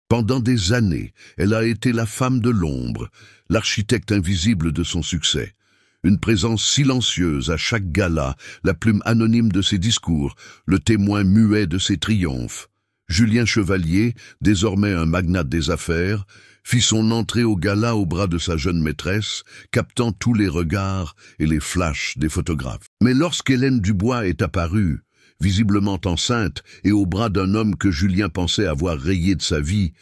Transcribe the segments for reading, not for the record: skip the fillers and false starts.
Pendant des années, elle a été la femme de l'ombre, l'architecte invisible de son succès. Une présence silencieuse à chaque gala, la plume anonyme de ses discours, le témoin muet de ses triomphes. Julien Chevalier, désormais un magnate des affaires, fit son entrée au gala au bras de sa jeune maîtresse, captant tous les regards et les flashs des photographes. Mais lorsqu'Hélène Dubois est apparue, visiblement enceinte et au bras d'un homme que Julien pensait avoir rayé de sa vie,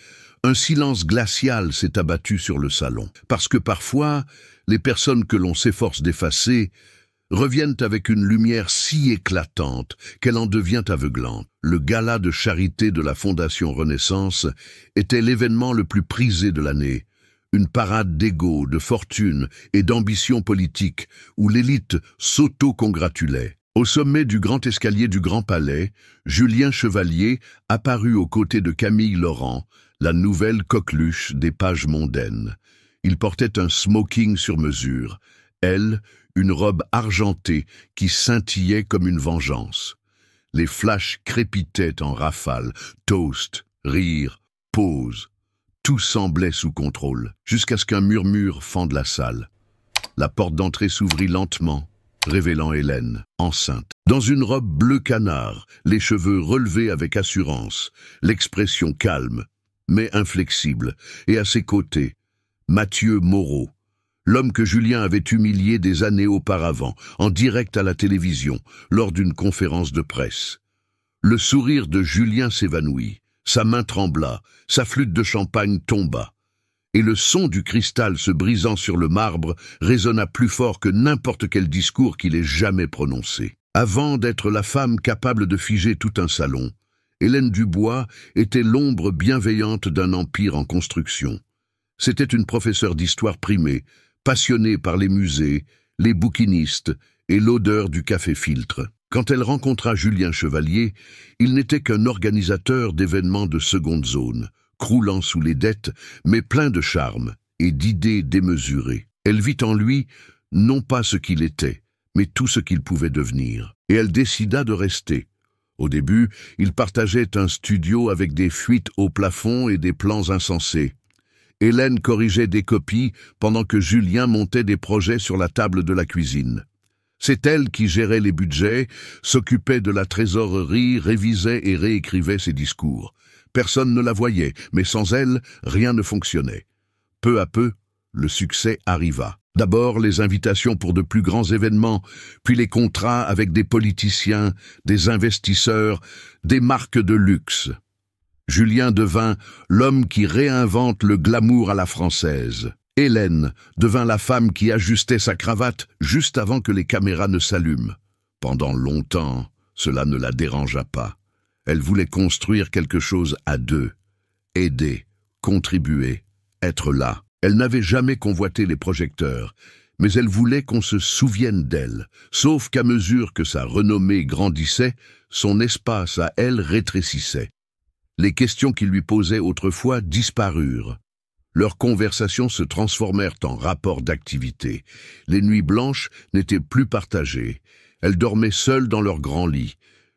un silence glacial s'est abattu sur le salon. Parce que parfois, les personnes que l'on s'efforce d'effacer reviennent avec une lumière si éclatante qu'elle en devient aveuglante. Le gala de charité de la Fondation Renaissance était l'événement le plus prisé de l'année. Une parade d'ego, de fortune et d'ambition politique où l'élite s'auto-congratulait. Au sommet du grand escalier du Grand Palais, Julien Chevalier apparut aux côtés de Camille Laurent, la nouvelle coqueluche des pages mondaines. Il portait un smoking sur mesure, elle, une robe argentée qui scintillait comme une vengeance. Les flashs crépitaient en rafales, toast, rire, pause. Tout semblait sous contrôle, jusqu'à ce qu'un murmure fende la salle. La porte d'entrée s'ouvrit lentement, révélant Hélène, enceinte. Dans une robe bleu canard, les cheveux relevés avec assurance, l'expression calme, mais inflexible, et à ses côtés, Mathieu Moreau, l'homme que Julien avait humilié des années auparavant, en direct à la télévision, lors d'une conférence de presse. Le sourire de Julien s'évanouit, sa main trembla, sa flûte de champagne tomba, et le son du cristal se brisant sur le marbre résonna plus fort que n'importe quel discours qu'il ait jamais prononcé. Avant d'être la femme capable de figer tout un salon, Hélène Dubois était l'ombre bienveillante d'un empire en construction. C'était une professeure d'histoire primée, passionnée par les musées, les bouquinistes et l'odeur du café-filtre. Quand elle rencontra Julien Chevalier, il n'était qu'un organisateur d'événements de seconde zone, croulant sous les dettes, mais plein de charme et d'idées démesurées. Elle vit en lui non pas ce qu'il était, mais tout ce qu'il pouvait devenir. Et elle décida de rester. Au début, il partageait un studio avec des fuites au plafond et des plans insensés. Hélène corrigeait des copies pendant que Julien montait des projets sur la table de la cuisine. C'est elle qui gérait les budgets, s'occupait de la trésorerie, révisait et réécrivait ses discours. Personne ne la voyait, mais sans elle, rien ne fonctionnait. Peu à peu, le succès arriva. D'abord les invitations pour de plus grands événements, puis les contrats avec des politiciens, des investisseurs, des marques de luxe. Julien devint l'homme qui réinvente le glamour à la française. Hélène devint la femme qui ajustait sa cravate juste avant que les caméras ne s'allument. Pendant longtemps, cela ne la dérangea pas. Elle voulait construire quelque chose à deux, aider, contribuer, être là. Elle n'avait jamais convoité les projecteurs, mais elle voulait qu'on se souvienne d'elle, sauf qu'à mesure que sa renommée grandissait, son espace à elle rétrécissait. Les questions qu'il lui posait autrefois disparurent. Leurs conversations se transformèrent en rapports d'activité. Les nuits blanches n'étaient plus partagées. Elles dormaient seules dans leur grand lit,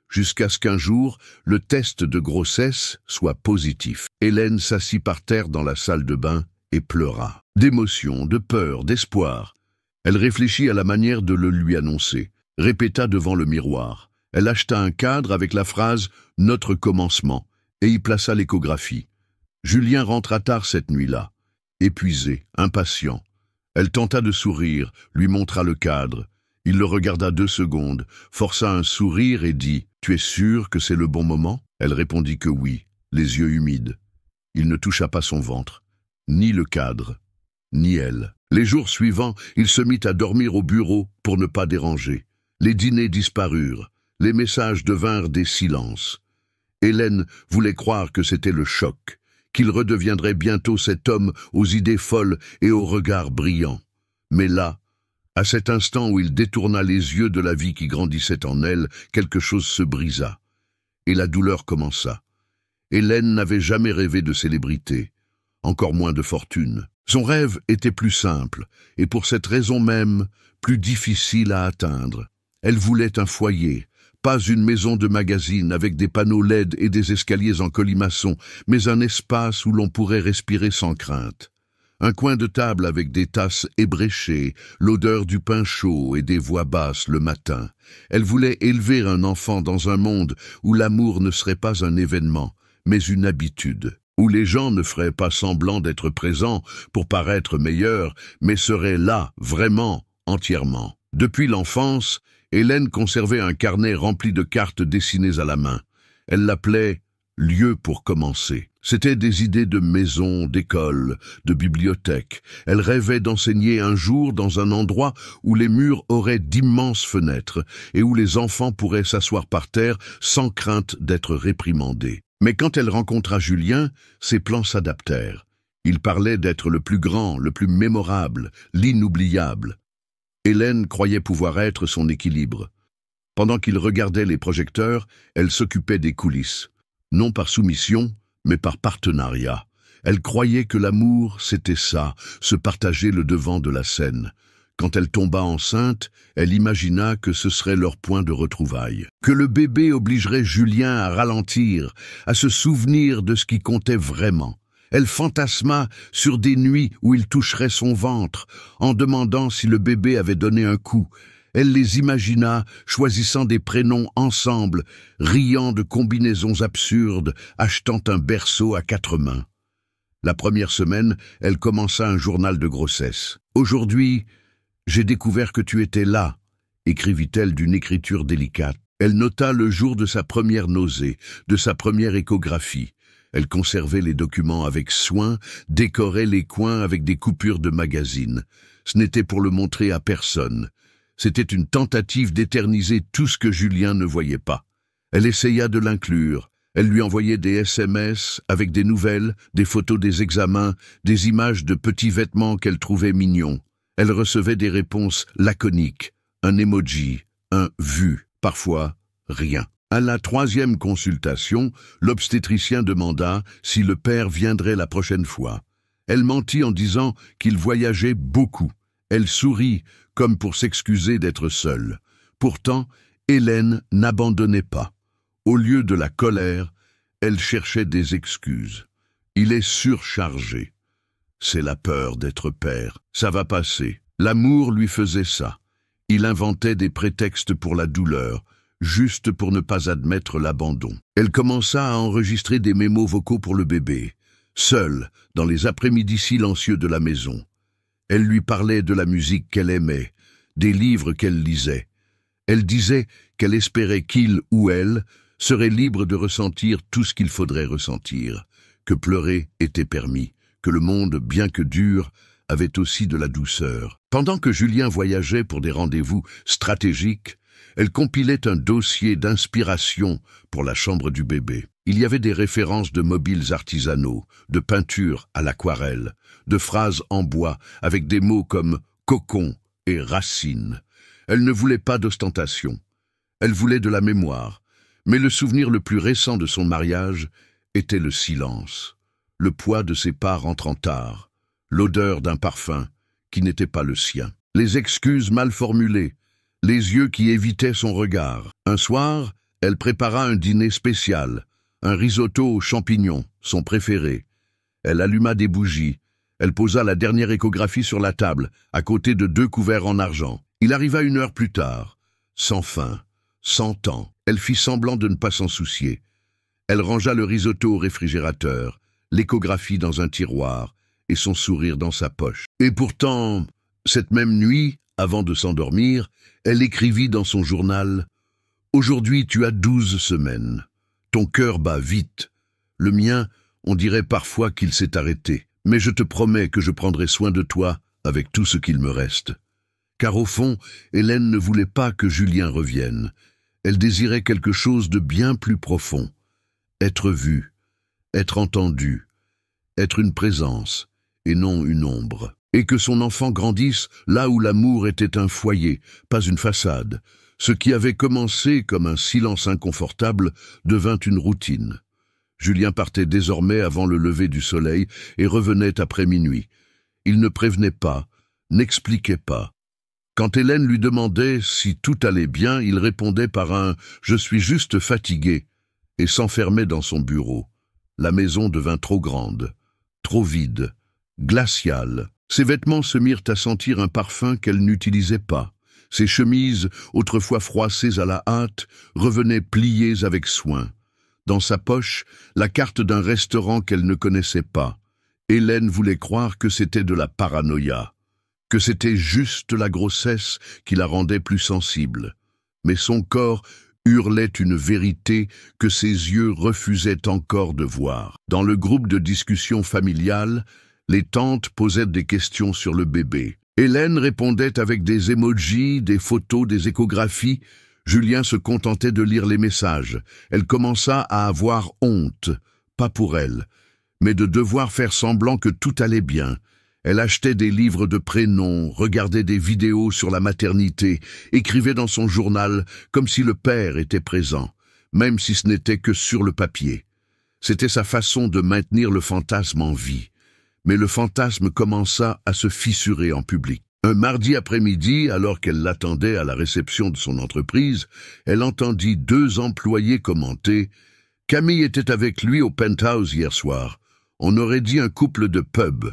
jusqu'à ce qu'un jour, le test de grossesse soit positif. Hélène s'assit par terre dans la salle de bain et pleura. D'émotion, de peur, d'espoir. Elle réfléchit à la manière de le lui annoncer, répéta devant le miroir. Elle acheta un cadre avec la phrase « Notre commencement » et y plaça l'échographie. Julien rentra tard cette nuit-là, épuisé, impatient. Elle tenta de sourire, lui montra le cadre. Il le regarda 2 secondes, força un sourire et dit « Tu es sûr que c'est le bon moment ?» Elle répondit que oui, les yeux humides. Il ne toucha pas son ventre, ni le cadre, ni elle. Les jours suivants, il se mit à dormir au bureau pour ne pas déranger. Les dîners disparurent, les messages devinrent des silences. Hélène voulait croire que c'était le choc, qu'il redeviendrait bientôt cet homme aux idées folles et aux regards brillants. Mais là, à cet instant où il détourna les yeux de la vie qui grandissait en elle, quelque chose se brisa, et la douleur commença. Hélène n'avait jamais rêvé de célébrité, encore moins de fortune. Son rêve était plus simple, et pour cette raison même, plus difficile à atteindre. Elle voulait un foyer, Pas une maison de magazine avec des panneaux LED et des escaliers en colimaçon, mais un espace où l'on pourrait respirer sans crainte. Un coin de table avec des tasses ébréchées, l'odeur du pain chaud et des voix basses le matin. Elle voulait élever un enfant dans un monde où l'amour ne serait pas un événement, mais une habitude, où les gens ne feraient pas semblant d'être présents pour paraître meilleurs, mais seraient là, vraiment, entièrement. Depuis l'enfance, Hélène conservait un carnet rempli de cartes dessinées à la main. Elle l'appelait « lieu pour commencer ». C'étaient des idées de maison, d'école, de bibliothèque. Elle rêvait d'enseigner un jour dans un endroit où les murs auraient d'immenses fenêtres et où les enfants pourraient s'asseoir par terre sans crainte d'être réprimandés. Mais quand elle rencontra Julien, ses plans s'adaptèrent. Il parlait d'être le plus grand, le plus mémorable, l'inoubliable. Hélène croyait pouvoir être son équilibre. Pendant qu'il regardait les projecteurs, elle s'occupait des coulisses. Non par soumission, mais par partenariat. Elle croyait que l'amour, c'était ça, se partager le devant de la scène. Quand elle tomba enceinte, elle imagina que ce serait leur point de retrouvailles. Que le bébé obligerait Julien à ralentir, à se souvenir de ce qui comptait vraiment. Elle fantasma sur des nuits où il toucherait son ventre, en demandant si le bébé avait donné un coup. Elle les imagina choisissant des prénoms ensemble, riant de combinaisons absurdes, achetant un berceau à 4 mains. La première semaine, elle commença un journal de grossesse. « Aujourd'hui, j'ai découvert que tu étais là », écrivit-elle d'une écriture délicate. Elle nota le jour de sa première nausée, de sa première échographie. Elle conservait les documents avec soin, décorait les coins avec des coupures de magazines. Ce n'était pour le montrer à personne. C'était une tentative d'éterniser tout ce que Julien ne voyait pas. Elle essaya de l'inclure. Elle lui envoyait des SMS avec des nouvelles, des photos des examens, des images de petits vêtements qu'elle trouvait mignons. Elle recevait des réponses laconiques, un emoji, un « vu », parfois rien. À la 3e consultation, l'obstétricien demanda si le père viendrait la prochaine fois. Elle mentit en disant qu'il voyageait beaucoup. Elle sourit, comme pour s'excuser d'être seule. Pourtant, Hélène n'abandonnait pas. Au lieu de la colère, elle cherchait des excuses. Il est surchargé. C'est la peur d'être père. Ça va passer. L'amour lui faisait ça. Il inventait des prétextes pour la douleur, juste pour ne pas admettre l'abandon. Elle commença à enregistrer des mémos vocaux pour le bébé, seule, dans les après-midi silencieux de la maison. Elle lui parlait de la musique qu'elle aimait, des livres qu'elle lisait. Elle disait qu'elle espérait qu'il ou elle serait libre de ressentir tout ce qu'il faudrait ressentir, que pleurer était permis, que le monde, bien que dur, avait aussi de la douceur. Pendant que Julien voyageait pour des rendez-vous stratégiques, elle compilait un dossier d'inspiration pour la chambre du bébé. Il y avait des références de mobiles artisanaux, de peintures à l'aquarelle, de phrases en bois avec des mots comme « cocon » et « racine ». Elle ne voulait pas d'ostentation. Elle voulait de la mémoire. Mais le souvenir le plus récent de son mariage était le silence, le poids de ses pas rentrant tard, l'odeur d'un parfum qui n'était pas le sien, les excuses mal formulées, les yeux qui évitaient son regard. Un soir, elle prépara un dîner spécial, un risotto aux champignons, son préféré. Elle alluma des bougies. Elle posa la dernière échographie sur la table, à côté de 2 couverts en argent. Il arriva 1 heure plus tard, sans faim, sans temps. Elle fit semblant de ne pas s'en soucier. Elle rangea le risotto au réfrigérateur, l'échographie dans un tiroir et son sourire dans sa poche. Et pourtant, cette même nuit, avant de s'endormir, elle écrivit dans son journal « Aujourd'hui, tu as 12 semaines. Ton cœur bat vite. Le mien, on dirait parfois qu'il s'est arrêté. Mais je te promets que je prendrai soin de toi avec tout ce qu'il me reste. » Car au fond, Hélène ne voulait pas que Julien revienne. Elle désirait quelque chose de bien plus profond. Être vue, être entendue, être une présence et non une ombre. Et que son enfant grandisse là où l'amour était un foyer, pas une façade. Ce qui avait commencé comme un silence inconfortable devint une routine. Julien partait désormais avant le lever du soleil et revenait après minuit. Il ne prévenait pas, n'expliquait pas. Quand Hélène lui demandait si tout allait bien, il répondait par un « Je suis juste fatigué » et s'enfermait dans son bureau. La maison devint trop grande, trop vide, glaciale. Ses vêtements se mirent à sentir un parfum qu'elle n'utilisait pas. Ses chemises, autrefois froissées à la hâte, revenaient pliées avec soin. Dans sa poche, la carte d'un restaurant qu'elle ne connaissait pas. Hélène voulait croire que c'était de la paranoïa, que c'était juste la grossesse qui la rendait plus sensible. Mais son corps hurlait une vérité que ses yeux refusaient encore de voir. Dans le groupe de discussion familiale, les tantes posaient des questions sur le bébé. Hélène répondait avec des emojis, des photos, des échographies. Julien se contentait de lire les messages. Elle commença à avoir honte, pas pour elle, mais de devoir faire semblant que tout allait bien. Elle achetait des livres de prénoms, regardait des vidéos sur la maternité, écrivait dans son journal comme si le père était présent, même si ce n'était que sur le papier. C'était sa façon de maintenir le fantasme en vie. Mais le fantasme commença à se fissurer en public. Un mardi après-midi, alors qu'elle l'attendait à la réception de son entreprise, elle entendit 2 employés commenter « Camille était avec lui au penthouse hier soir. On aurait dit un couple de pub.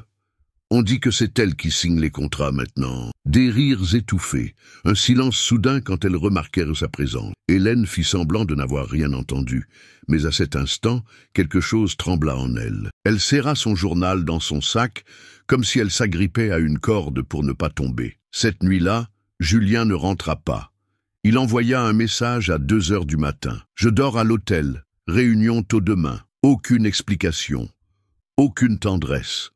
On dit que c'est elle qui signe les contrats maintenant. » Des rires étouffés, un silence soudain quand elle remarquèrent sa présence. Hélène fit semblant de n'avoir rien entendu, mais à cet instant, quelque chose trembla en elle. Elle serra son journal dans son sac, comme si elle s'agrippait à une corde pour ne pas tomber. Cette nuit-là, Julien ne rentra pas. Il envoya un message à 2 heures du matin. « Je dors à l'hôtel. Réunion tôt demain. » Aucune explication. Aucune tendresse.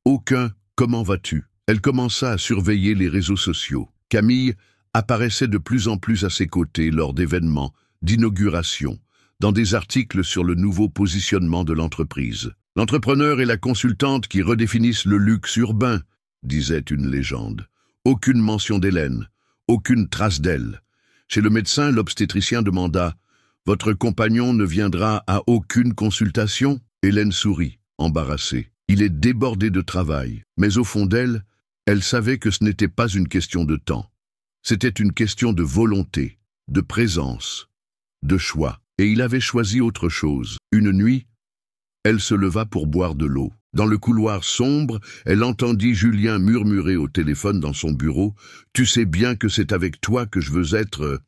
Aucun « Comment vas-tu ?» Elle commença à surveiller les réseaux sociaux. Camille apparaissait de plus en plus à ses côtés lors d'événements, d'inaugurations, dans des articles sur le nouveau positionnement de l'entreprise. « L'entrepreneur et la consultante qui redéfinissent le luxe urbain », disait une légende. Aucune mention d'Hélène, aucune trace d'elle. Chez le médecin, l'obstétricien demanda « Votre compagnon ne viendra à aucune consultation ?» Hélène sourit, embarrassée. Il est débordé de travail, mais au fond d'elle, elle savait que ce n'était pas une question de temps. C'était une question de volonté, de présence, de choix. Et il avait choisi autre chose. Une nuit, elle se leva pour boire de l'eau. Dans le couloir sombre, elle entendit Julien murmurer au téléphone dans son bureau « Tu sais bien que c'est avec toi que je veux être… »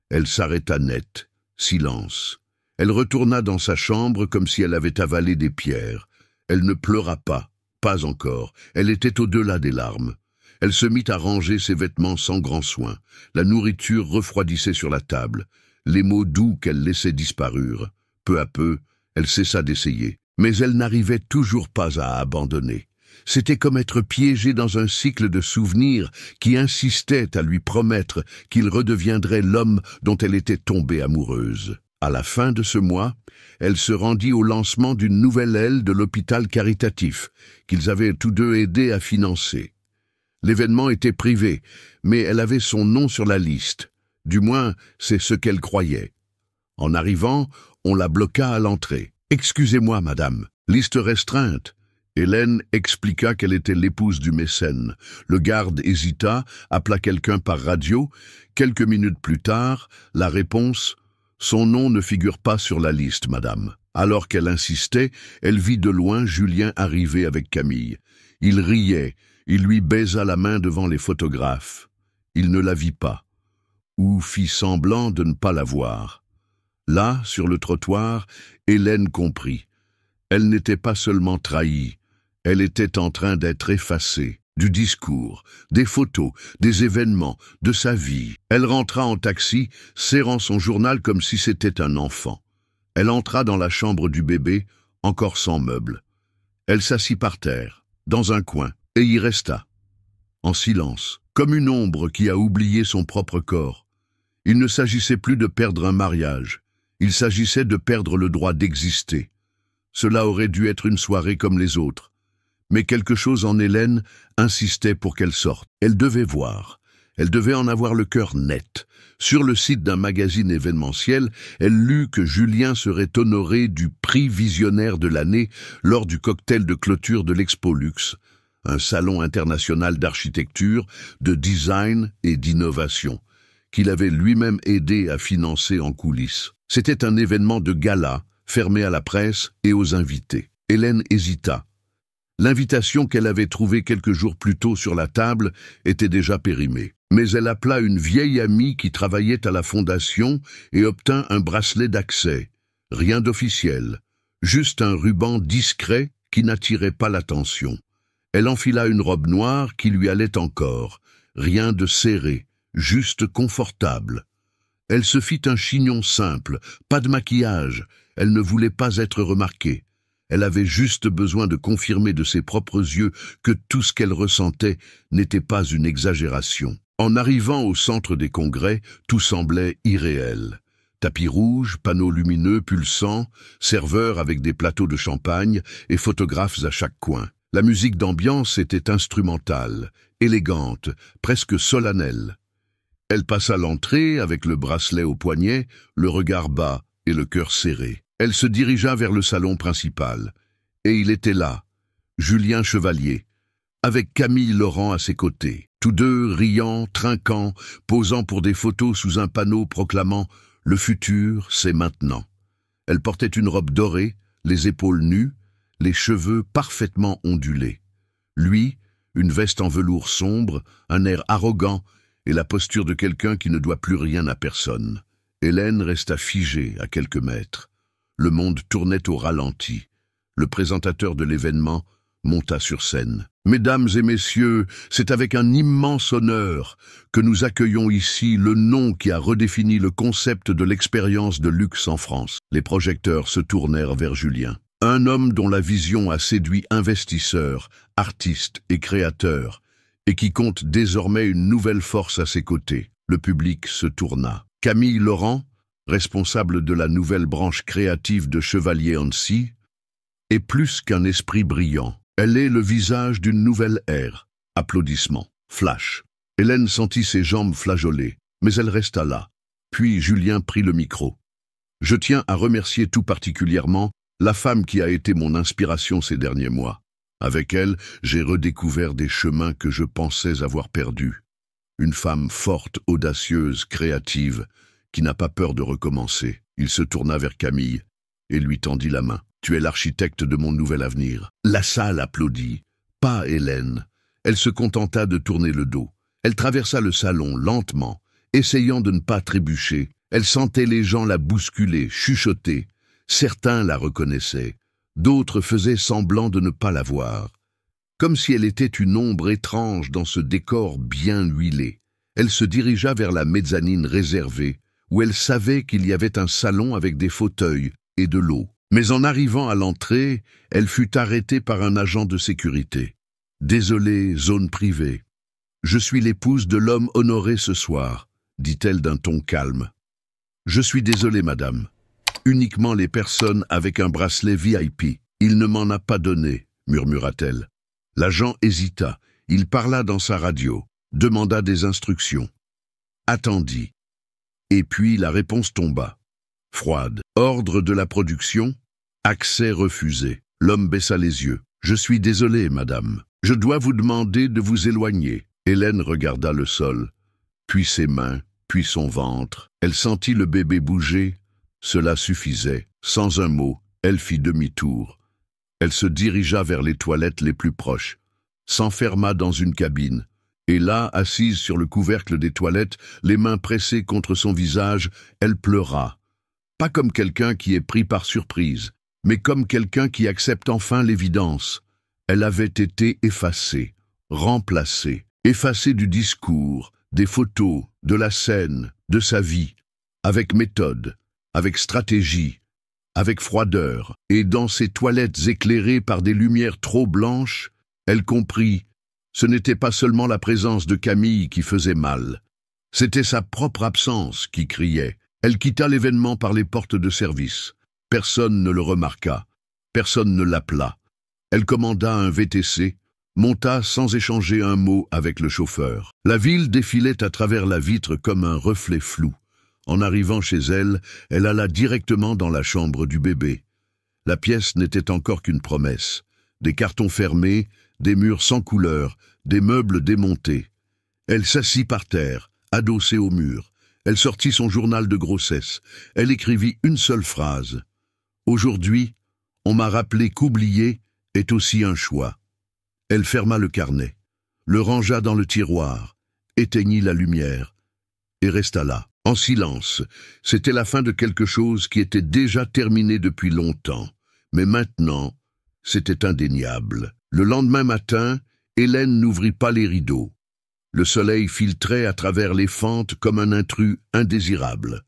Elle s'arrêta net. Silence. Elle retourna dans sa chambre comme si elle avait avalé des pierres. Elle ne pleura pas, pas encore. Elle était au-delà des larmes. Elle se mit à ranger ses vêtements sans grand soin. La nourriture refroidissait sur la table. Les mots doux qu'elle laissait disparurent. Peu à peu, elle cessa d'essayer. Mais elle n'arrivait toujours pas à abandonner. C'était comme être piégée dans un cycle de souvenirs qui insistait à lui promettre qu'il redeviendrait l'homme dont elle était tombée amoureuse. À la fin de ce mois, elle se rendit au lancement d'une nouvelle aile de l'hôpital caritatif, qu'ils avaient tous deux aidé à financer. L'événement était privé, mais elle avait son nom sur la liste. Du moins, c'est ce qu'elle croyait. En arrivant, on la bloqua à l'entrée. « Excusez-moi, madame. Liste restreinte. » Hélène expliqua qu'elle était l'épouse du mécène. Le garde hésita, appela quelqu'un par radio. Quelques minutes plus tard, la réponse « Son nom ne figure pas sur la liste, madame. » Alors qu'elle insistait, elle vit de loin Julien arriver avec Camille. Il riait, il lui baisa la main devant les photographes. Il ne la vit pas, ou fit semblant de ne pas la voir. Là, sur le trottoir, Hélène comprit. Elle n'était pas seulement trahie, elle était en train d'être effacée. Du discours, des photos, des événements, de sa vie. Elle rentra en taxi, serrant son journal comme si c'était un enfant. Elle entra dans la chambre du bébé, encore sans meubles. Elle s'assit par terre, dans un coin, et y resta, en silence, comme une ombre qui a oublié son propre corps. Il ne s'agissait plus de perdre un mariage, il s'agissait de perdre le droit d'exister. Cela aurait dû être une soirée comme les autres. Mais quelque chose en Hélène insistait pour qu'elle sorte. Elle devait voir. Elle devait en avoir le cœur net. Sur le site d'un magazine événementiel, elle lut que Julien serait honoré du prix visionnaire de l'année lors du cocktail de clôture de l'Expo Luxe, un salon international d'architecture, de design et d'innovation, qu'il avait lui-même aidé à financer en coulisses. C'était un événement de gala, fermé à la presse et aux invités. Hélène hésita. L'invitation qu'elle avait trouvée quelques jours plus tôt sur la table était déjà périmée. Mais elle appela une vieille amie qui travaillait à la fondation et obtint un bracelet d'accès. Rien d'officiel, juste un ruban discret qui n'attirait pas l'attention. Elle enfila une robe noire qui lui allait encore, rien de serré, juste confortable. Elle se fit un chignon simple, pas de maquillage, elle ne voulait pas être remarquée. Elle avait juste besoin de confirmer de ses propres yeux que tout ce qu'elle ressentait n'était pas une exagération. En arrivant au centre des congrès, tout semblait irréel. Tapis rouge, panneaux lumineux pulsants, serveurs avec des plateaux de champagne et photographes à chaque coin. La musique d'ambiance était instrumentale, élégante, presque solennelle. Elle passa l'entrée avec le bracelet au poignet, le regard bas et le cœur serré. Elle se dirigea vers le salon principal. Et il était là, Julien Chevalier, avec Camille Laurent à ses côtés. Tous deux riant, trinquant, posant pour des photos sous un panneau proclamant « Le futur, c'est maintenant ». Elle portait une robe dorée, les épaules nues, les cheveux parfaitement ondulés. Lui, une veste en velours sombre, un air arrogant et la posture de quelqu'un qui ne doit plus rien à personne. Hélène resta figée à quelques mètres. Le monde tournait au ralenti. Le présentateur de l'événement monta sur scène. « Mesdames et messieurs, c'est avec un immense honneur que nous accueillons ici le nom qui a redéfini le concept de l'expérience de luxe en France. » Les projecteurs se tournèrent vers Julien. Un homme dont la vision a séduit investisseurs, artistes et créateurs, et qui compte désormais une nouvelle force à ses côtés. Le public se tourna. Camille Laurent, responsable de la nouvelle branche créative de Chevalier Annecy, est plus qu'un esprit brillant. Elle est le visage d'une nouvelle ère. Applaudissements. Flash. Hélène sentit ses jambes flageoler, mais elle resta là. Puis Julien prit le micro. « Je tiens à remercier tout particulièrement la femme qui a été mon inspiration ces derniers mois. Avec elle, j'ai redécouvert des chemins que je pensais avoir perdus. Une femme forte, audacieuse, créative, qui n'a pas peur de recommencer. » Il se tourna vers Camille et lui tendit la main. « Tu es l'architecte de mon nouvel avenir. » La salle applaudit. Pas Hélène. Elle se contenta de tourner le dos. Elle traversa le salon lentement, essayant de ne pas trébucher. Elle sentait les gens la bousculer, chuchoter. Certains la reconnaissaient. D'autres faisaient semblant de ne pas la voir. Comme si elle était une ombre étrange dans ce décor bien huilé. Elle se dirigea vers la mezzanine réservée, où elle savait qu'il y avait un salon avec des fauteuils et de l'eau. Mais en arrivant à l'entrée, elle fut arrêtée par un agent de sécurité. « Désolée, zone privée. Je suis l'épouse de l'homme honoré ce soir, » dit-elle d'un ton calme. « Je suis désolée, madame. Uniquement les personnes avec un bracelet VIP. Il ne m'en a pas donné, » murmura-t-elle. L'agent hésita. Il parla dans sa radio, demanda des instructions. Attendit. Et puis la réponse tomba. Froide. Ordre de la production. Accès refusé. L'homme baissa les yeux. « Je suis désolé, madame. Je dois vous demander de vous éloigner. » Hélène regarda le sol, puis ses mains, puis son ventre. Elle sentit le bébé bouger. Cela suffisait. Sans un mot, elle fit demi-tour. Elle se dirigea vers les toilettes les plus proches, s'enferma dans une cabine. Et là, assise sur le couvercle des toilettes, les mains pressées contre son visage, elle pleura. Pas comme quelqu'un qui est pris par surprise, mais comme quelqu'un qui accepte enfin l'évidence. Elle avait été effacée, remplacée, effacée du discours, des photos, de la scène, de sa vie, avec méthode, avec stratégie, avec froideur. Et dans ces toilettes éclairées par des lumières trop blanches, elle comprit. Ce n'était pas seulement la présence de Camille qui faisait mal. C'était sa propre absence qui criait. Elle quitta l'événement par les portes de service. Personne ne le remarqua. Personne ne l'appela. Elle commanda un VTC, monta sans échanger un mot avec le chauffeur. La ville défilait à travers la vitre comme un reflet flou. En arrivant chez elle, elle alla directement dans la chambre du bébé. La pièce n'était encore qu'une promesse. Des cartons fermés, des murs sans couleur, des meubles démontés. Elle s'assit par terre, adossée au mur. Elle sortit son journal de grossesse. Elle écrivit une seule phrase. « Aujourd'hui, on m'a rappelé qu'oublier est aussi un choix. » Elle ferma le carnet, le rangea dans le tiroir, éteignit la lumière et resta là, en silence. C'était la fin de quelque chose qui était déjà terminé depuis longtemps. Mais maintenant, c'était indéniable. Le lendemain matin, Hélène n'ouvrit pas les rideaux. Le soleil filtrait à travers les fentes comme un intrus indésirable.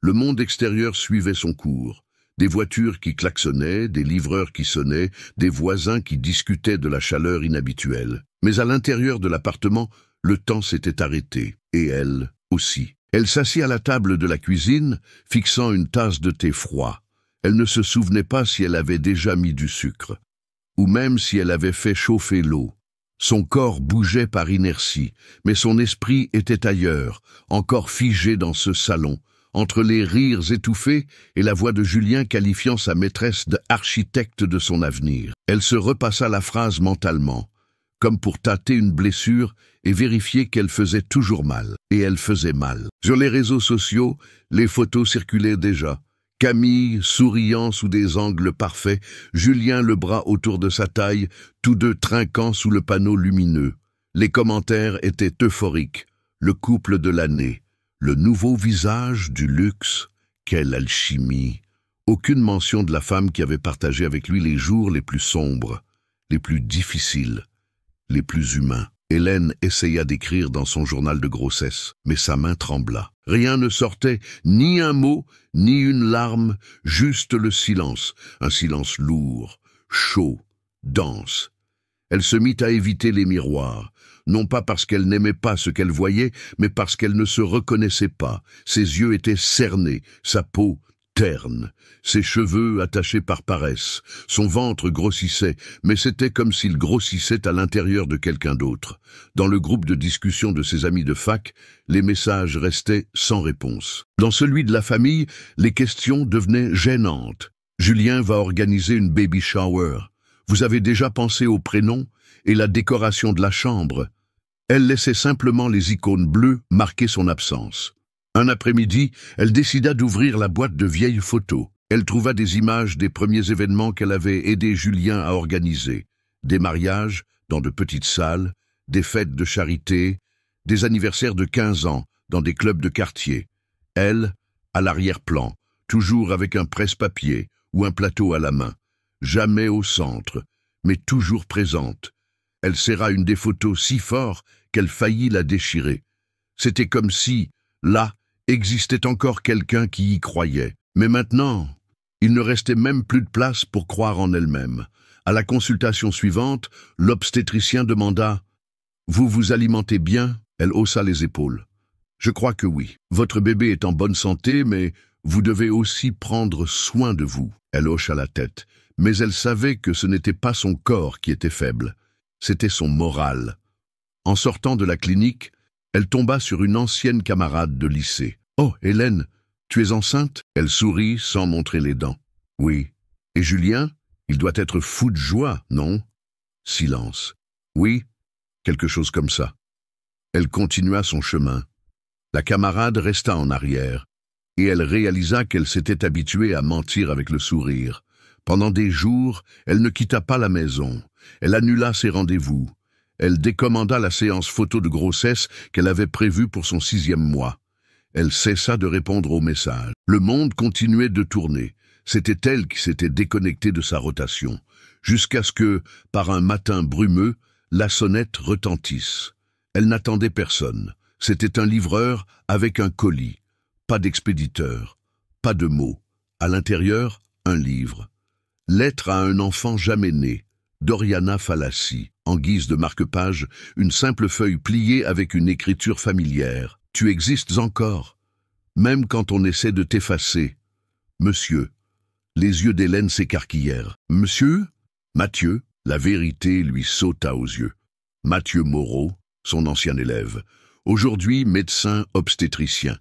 Le monde extérieur suivait son cours. Des voitures qui klaxonnaient, des livreurs qui sonnaient, des voisins qui discutaient de la chaleur inhabituelle. Mais à l'intérieur de l'appartement, le temps s'était arrêté, et elle aussi. Elle s'assit à la table de la cuisine, fixant une tasse de thé froid. Elle ne se souvenait pas si elle avait déjà mis du sucre, ou même si elle avait fait chauffer l'eau. Son corps bougeait par inertie, mais son esprit était ailleurs, encore figé dans ce salon, entre les rires étouffés et la voix de Julien qualifiant sa maîtresse d'architecte de son avenir. Elle se repassa la phrase mentalement, comme pour tâter une blessure et vérifier qu'elle faisait toujours mal. Et elle faisait mal. Sur les réseaux sociaux, les photos circulaient déjà. Camille, souriant sous des angles parfaits, Julien le bras autour de sa taille, tous deux trinquant sous le panneau lumineux. Les commentaires étaient euphoriques. Le couple de l'année. Le nouveau visage du luxe. Quelle alchimie! Aucune mention de la femme qui avait partagé avec lui les jours les plus sombres, les plus difficiles, les plus humains. Hélène essaya d'écrire dans son journal de grossesse, mais sa main trembla. Rien ne sortait, ni un mot, ni une larme, juste le silence, un silence lourd, chaud, dense. Elle se mit à éviter les miroirs, non pas parce qu'elle n'aimait pas ce qu'elle voyait, mais parce qu'elle ne se reconnaissait pas. Ses yeux étaient cernés, sa peau terne, ses cheveux attachés par paresse, son ventre grossissait, mais c'était comme s'il grossissait à l'intérieur de quelqu'un d'autre. Dans le groupe de discussion de ses amis de fac, les messages restaient sans réponse. Dans celui de la famille, les questions devenaient gênantes. Julien va organiser une baby shower. Vous avez déjà pensé au prénom et la décoration de la chambre? Elle laissait simplement les icônes bleues marquer son absence. Un après-midi, elle décida d'ouvrir la boîte de vieilles photos. Elle trouva des images des premiers événements qu'elle avait aidé Julien à organiser. Des mariages, dans de petites salles, des fêtes de charité, des anniversaires de 15 ans, dans des clubs de quartier. Elle, à l'arrière-plan, toujours avec un presse-papier ou un plateau à la main. Jamais au centre, mais toujours présente. Elle serra une des photos si fort qu'elle faillit la déchirer. C'était comme si, là, existait encore quelqu'un qui y croyait. Mais maintenant, il ne restait même plus de place pour croire en elle-même. À la consultation suivante, l'obstétricien demanda « Vous vous alimentez bien ?» Elle haussa les épaules. « Je crois que oui. Votre bébé est en bonne santé, mais vous devez aussi prendre soin de vous. » Elle hocha la tête, mais elle savait que ce n'était pas son corps qui était faible, c'était son moral. En sortant de la clinique, elle tomba sur une ancienne camarade de lycée. « Oh, Hélène, tu es enceinte ?» Elle sourit sans montrer les dents. « Oui. Et Julien, il doit être fou de joie, non ?» Silence. « Oui, quelque chose comme ça. » Elle continua son chemin. La camarade resta en arrière, et elle réalisa qu'elle s'était habituée à mentir avec le sourire. Pendant des jours, elle ne quitta pas la maison. Elle annula ses rendez-vous. Elle décommanda la séance photo de grossesse qu'elle avait prévue pour son 6e mois. Elle cessa de répondre aux messages. Le monde continuait de tourner. C'était elle qui s'était déconnectée de sa rotation, jusqu'à ce que, par un matin brumeux, la sonnette retentisse. Elle n'attendait personne. C'était un livreur avec un colis. Pas d'expéditeur. Pas de mots. À l'intérieur, un livre. Lettre à un enfant jamais né. Doriana Falassi. En guise de marque-page, une simple feuille pliée avec une écriture familière. Tu existes encore, même quand on essaie de t'effacer. Monsieur. Les yeux d'Hélène s'écarquillèrent. Monsieur? Mathieu. La vérité lui sauta aux yeux. Mathieu Moreau, son ancien élève. Aujourd'hui médecin obstétricien.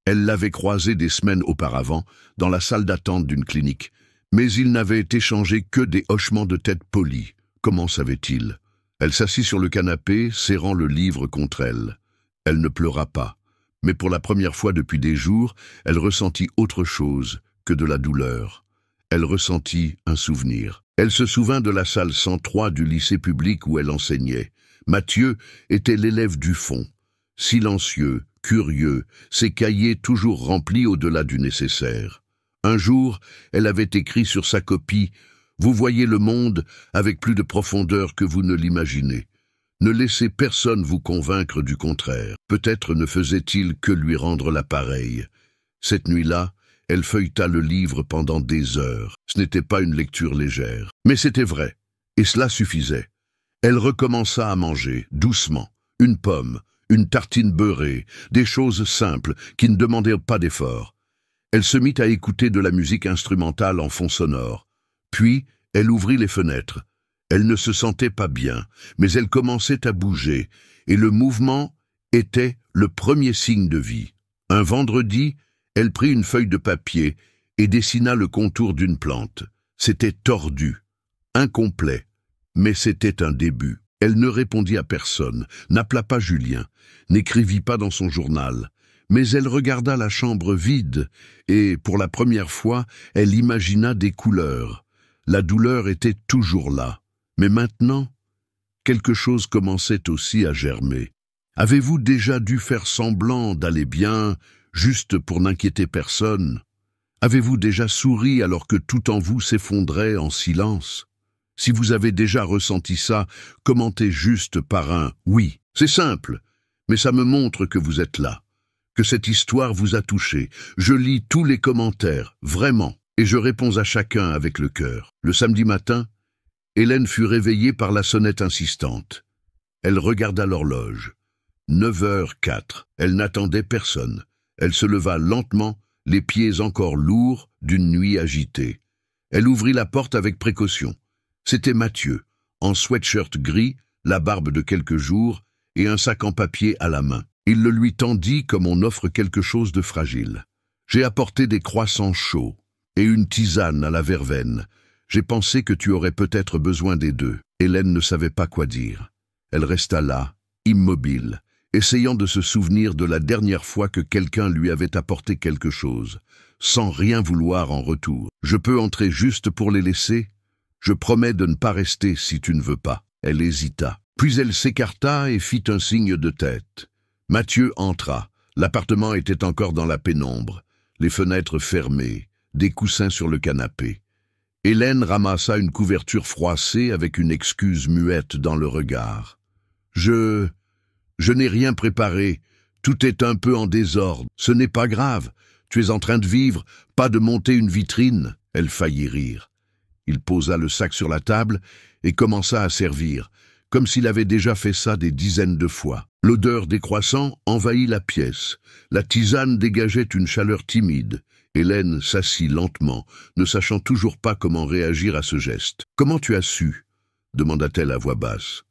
Elle l'avait croisé des semaines auparavant dans la salle d'attente d'une clinique, mais il n'avait échangé que des hochements de tête polis. Comment savait-il? Elle s'assit sur le canapé, serrant le livre contre elle. Elle ne pleura pas, mais pour la première fois depuis des jours, elle ressentit autre chose que de la douleur. Elle ressentit un souvenir. Elle se souvint de la salle 103 du lycée public où elle enseignait. Mathieu était l'élève du fond, silencieux, curieux, ses cahiers toujours remplis au-delà du nécessaire. Un jour, elle avait écrit sur sa copie « Vous voyez le monde avec plus de profondeur que vous ne l'imaginez. Ne laissez personne vous convaincre du contraire. » Peut-être ne faisait-il que lui rendre l'appareil. Cette nuit-là, elle feuilleta le livre pendant des heures. Ce n'était pas une lecture légère. Mais c'était vrai, et cela suffisait. Elle recommença à manger, doucement, une pomme, une tartine beurrée, des choses simples qui ne demandaient pas d'effort. Elle se mit à écouter de la musique instrumentale en fond sonore. Puis, elle ouvrit les fenêtres. Elle ne se sentait pas bien, mais elle commençait à bouger, et le mouvement était le premier signe de vie. Un vendredi, elle prit une feuille de papier et dessina le contour d'une plante. C'était tordu, incomplet, mais c'était un début. Elle ne répondit à personne, n'appela pas Julien, n'écrivit pas dans son journal, mais elle regarda la chambre vide et, pour la première fois, elle imagina des couleurs. La douleur était toujours là, mais maintenant, quelque chose commençait aussi à germer. Avez-vous déjà dû faire semblant d'aller bien, juste pour n'inquiéter personne? Avez-vous déjà souri alors que tout en vous s'effondrait en silence? Si vous avez déjà ressenti ça, commentez juste par un « oui ». C'est simple, mais ça me montre que vous êtes là, que cette histoire vous a touché. Je lis tous les commentaires, vraiment, et je réponds à chacun avec le cœur. Le samedi matin, Hélène fut réveillée par la sonnette insistante. Elle regarda l'horloge. 9h04. Elle n'attendait personne. Elle se leva lentement, les pieds encore lourds d'une nuit agitée. Elle ouvrit la porte avec précaution. C'était Mathieu, en sweatshirt gris, la barbe de quelques jours et un sac en papier à la main. Il le lui tendit comme on offre quelque chose de fragile. « J'ai apporté des croissants chauds et une tisane à la verveine. J'ai pensé que tu aurais peut-être besoin des deux. » Hélène ne savait pas quoi dire. Elle resta là, immobile, essayant de se souvenir de la dernière fois que quelqu'un lui avait apporté quelque chose, sans rien vouloir en retour. « Je peux entrer juste pour les laisser ? Je promets de ne pas rester si tu ne veux pas. » Elle hésita. Puis elle s'écarta et fit un signe de tête. Mathieu entra. L'appartement était encore dans la pénombre, les fenêtres fermées, des coussins sur le canapé. Hélène ramassa une couverture froissée avec une excuse muette dans le regard. « Je n'ai rien préparé. Tout est un peu en désordre. Ce n'est pas grave. Tu es en train de vivre, pas de monter une vitrine. » Elle faillit rire. Il posa le sac sur la table et commença à servir, comme s'il avait déjà fait ça des dizaines de fois. L'odeur des croissants envahit la pièce. La tisane dégageait une chaleur timide. Hélène s'assit lentement, ne sachant toujours pas comment réagir à ce geste. « Comment tu as su ?» demanda-t-elle à voix basse.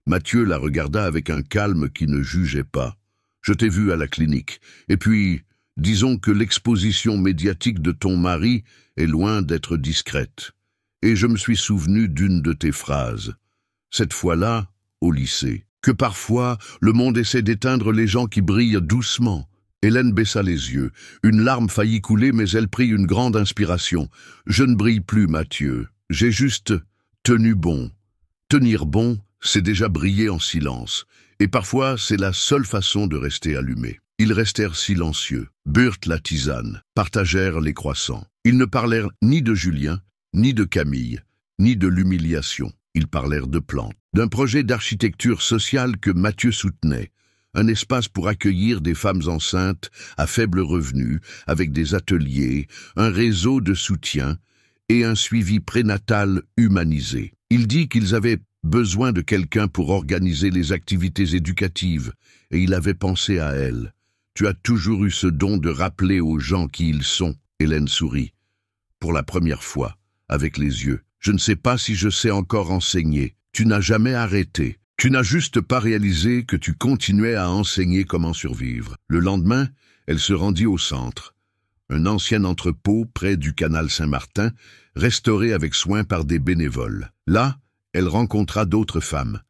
Mathieu la regarda avec un calme qui ne jugeait pas. « Je t'ai vu à la clinique. Et puis, disons que l'exposition médiatique de ton mari est loin d'être discrète. Et je me suis souvenu d'une de tes phrases. Cette fois-là, au lycée. Que parfois, le monde essaie d'éteindre les gens qui brillent doucement. » Hélène baissa les yeux. Une larme faillit couler, mais elle prit une grande inspiration. « Je ne brille plus, Mathieu. J'ai juste tenu bon. Tenir bon, c'est déjà briller en silence. Et parfois, c'est la seule façon de rester allumé. » Ils restèrent silencieux, burent la tisane, partagèrent les croissants. Ils ne parlèrent ni de Julien, ni de Camille, ni de l'humiliation. Ils parlèrent de plantes, d'un projet d'architecture sociale que Mathieu soutenait, un espace pour accueillir des femmes enceintes à faible revenu, avec des ateliers, un réseau de soutien et un suivi prénatal humanisé. Il dit qu'ils avaient besoin de quelqu'un pour organiser les activités éducatives, et il avait pensé à elle. « Tu as toujours eu ce don de rappeler aux gens qui ils sont. » Hélène sourit. Pour la première fois, avec les yeux. « Je ne sais pas si je sais encore enseigner. Tu n'as jamais arrêté. Tu n'as juste pas réalisé que tu continuais à enseigner comment survivre. » Le lendemain, elle se rendit au centre. Un ancien entrepôt près du canal Saint-Martin, restauré avec soin par des bénévoles. Là, elle rencontra d'autres femmes.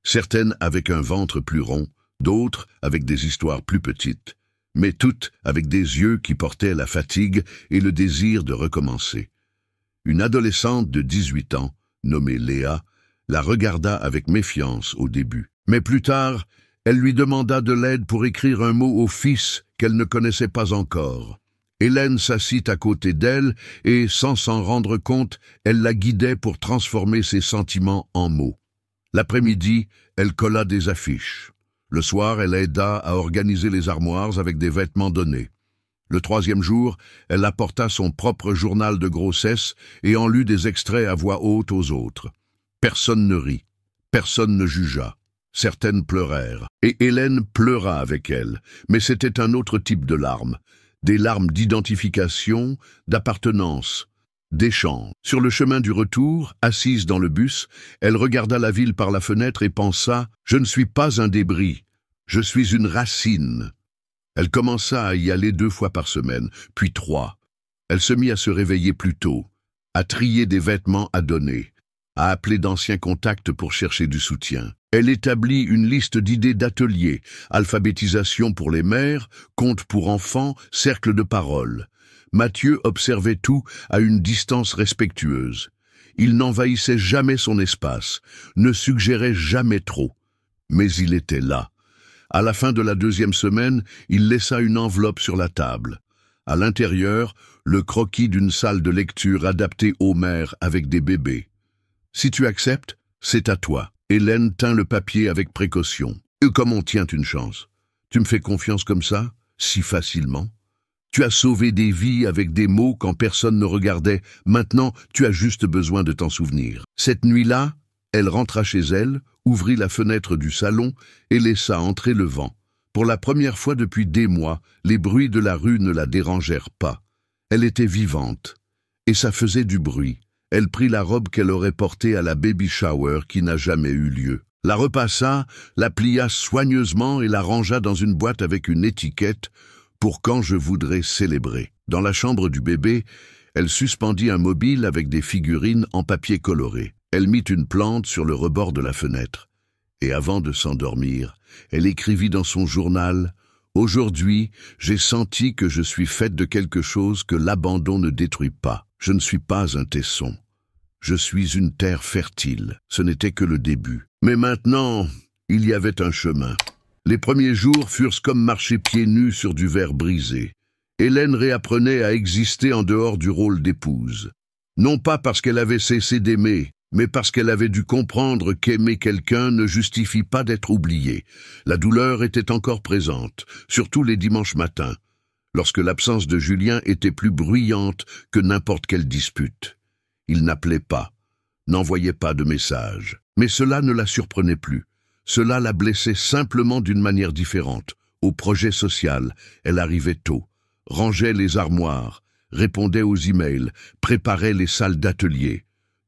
certaines avec un ventre plus rond, d'autres avec des histoires plus petites, mais toutes avec des yeux qui portaient la fatigue et le désir de recommencer. Une adolescente de 18 ans, nommée Léa, la regarda avec méfiance au début. Mais plus tard, elle lui demanda de l'aide pour écrire un mot au fils qu'elle ne connaissait pas encore. Hélène s'assit à côté d'elle et, sans s'en rendre compte, elle la guidait pour transformer ses sentiments en mots. L'après-midi, elle colla des affiches. Le soir, elle aida à organiser les armoires avec des vêtements donnés. Le troisième jour, elle apporta son propre journal de grossesse et en lut des extraits à voix haute aux autres. Personne ne rit, personne ne jugea. Certaines pleurèrent, et Hélène pleura avec elle, mais c'était un autre type de larmes, des larmes d'identification, d'appartenance, d'échange. Sur le chemin du retour, assise dans le bus, elle regarda la ville par la fenêtre et pensa « Je ne suis pas un débris, je suis une racine ». Elle commença à y aller 2 fois par semaine, puis 3. Elle se mit à se réveiller plus tôt, à trier des vêtements à donner, à appeler d'anciens contacts pour chercher du soutien. Elle établit une liste d'idées d'ateliers, alphabétisation pour les mères, contes pour enfants, cercle de parole. Mathieu observait tout à une distance respectueuse. Il n'envahissait jamais son espace, ne suggérait jamais trop. Mais il était là. À la fin de la 2e semaine, il laissa une enveloppe sur la table. À l'intérieur, le croquis d'une salle de lecture adaptée aux mères avec des bébés. « Si tu acceptes, c'est à toi. » Hélène tint le papier avec précaution. « Et comme on tient une chance. Tu me fais confiance comme ça, si facilement. Tu as sauvé des vies avec des mots quand personne ne regardait. Maintenant, tu as juste besoin de t'en souvenir. » Cette nuit-là, elle rentra chez elle, ouvrit la fenêtre du salon et laissa entrer le vent. Pour la première fois depuis des mois, les bruits de la rue ne la dérangèrent pas. Elle était vivante. Et ça faisait du bruit. Elle prit la robe qu'elle aurait portée à la baby shower qui n'a jamais eu lieu. La repassa, la plia soigneusement et la rangea dans une boîte avec une étiquette « Pour quand je voudrais célébrer ». Dans la chambre du bébé, elle suspendit un mobile avec des figurines en papier coloré. Elle mit une plante sur le rebord de la fenêtre. Et avant de s'endormir, elle écrivit dans son journal « Aujourd'hui, j'ai senti que je suis faite de quelque chose que l'abandon ne détruit pas. Je ne suis pas un tesson. Je suis une terre fertile. » Ce n'était que le début. Mais maintenant, il y avait un chemin. Les premiers jours furent comme marcher pieds nus sur du verre brisé. Hélène réapprenait à exister en dehors du rôle d'épouse. Non pas parce qu'elle avait cessé d'aimer, mais parce qu'elle avait dû comprendre qu'aimer quelqu'un ne justifie pas d'être oublié. La douleur était encore présente, surtout les dimanches matins, lorsque l'absence de Julien était plus bruyante que n'importe quelle dispute. Il n'appelait pas, n'envoyait pas de messages. Mais cela ne la surprenait plus. Cela la blessait simplement d'une manière différente. Au projet social, elle arrivait tôt, rangeait les armoires, répondait aux emails, préparait les salles d'atelier.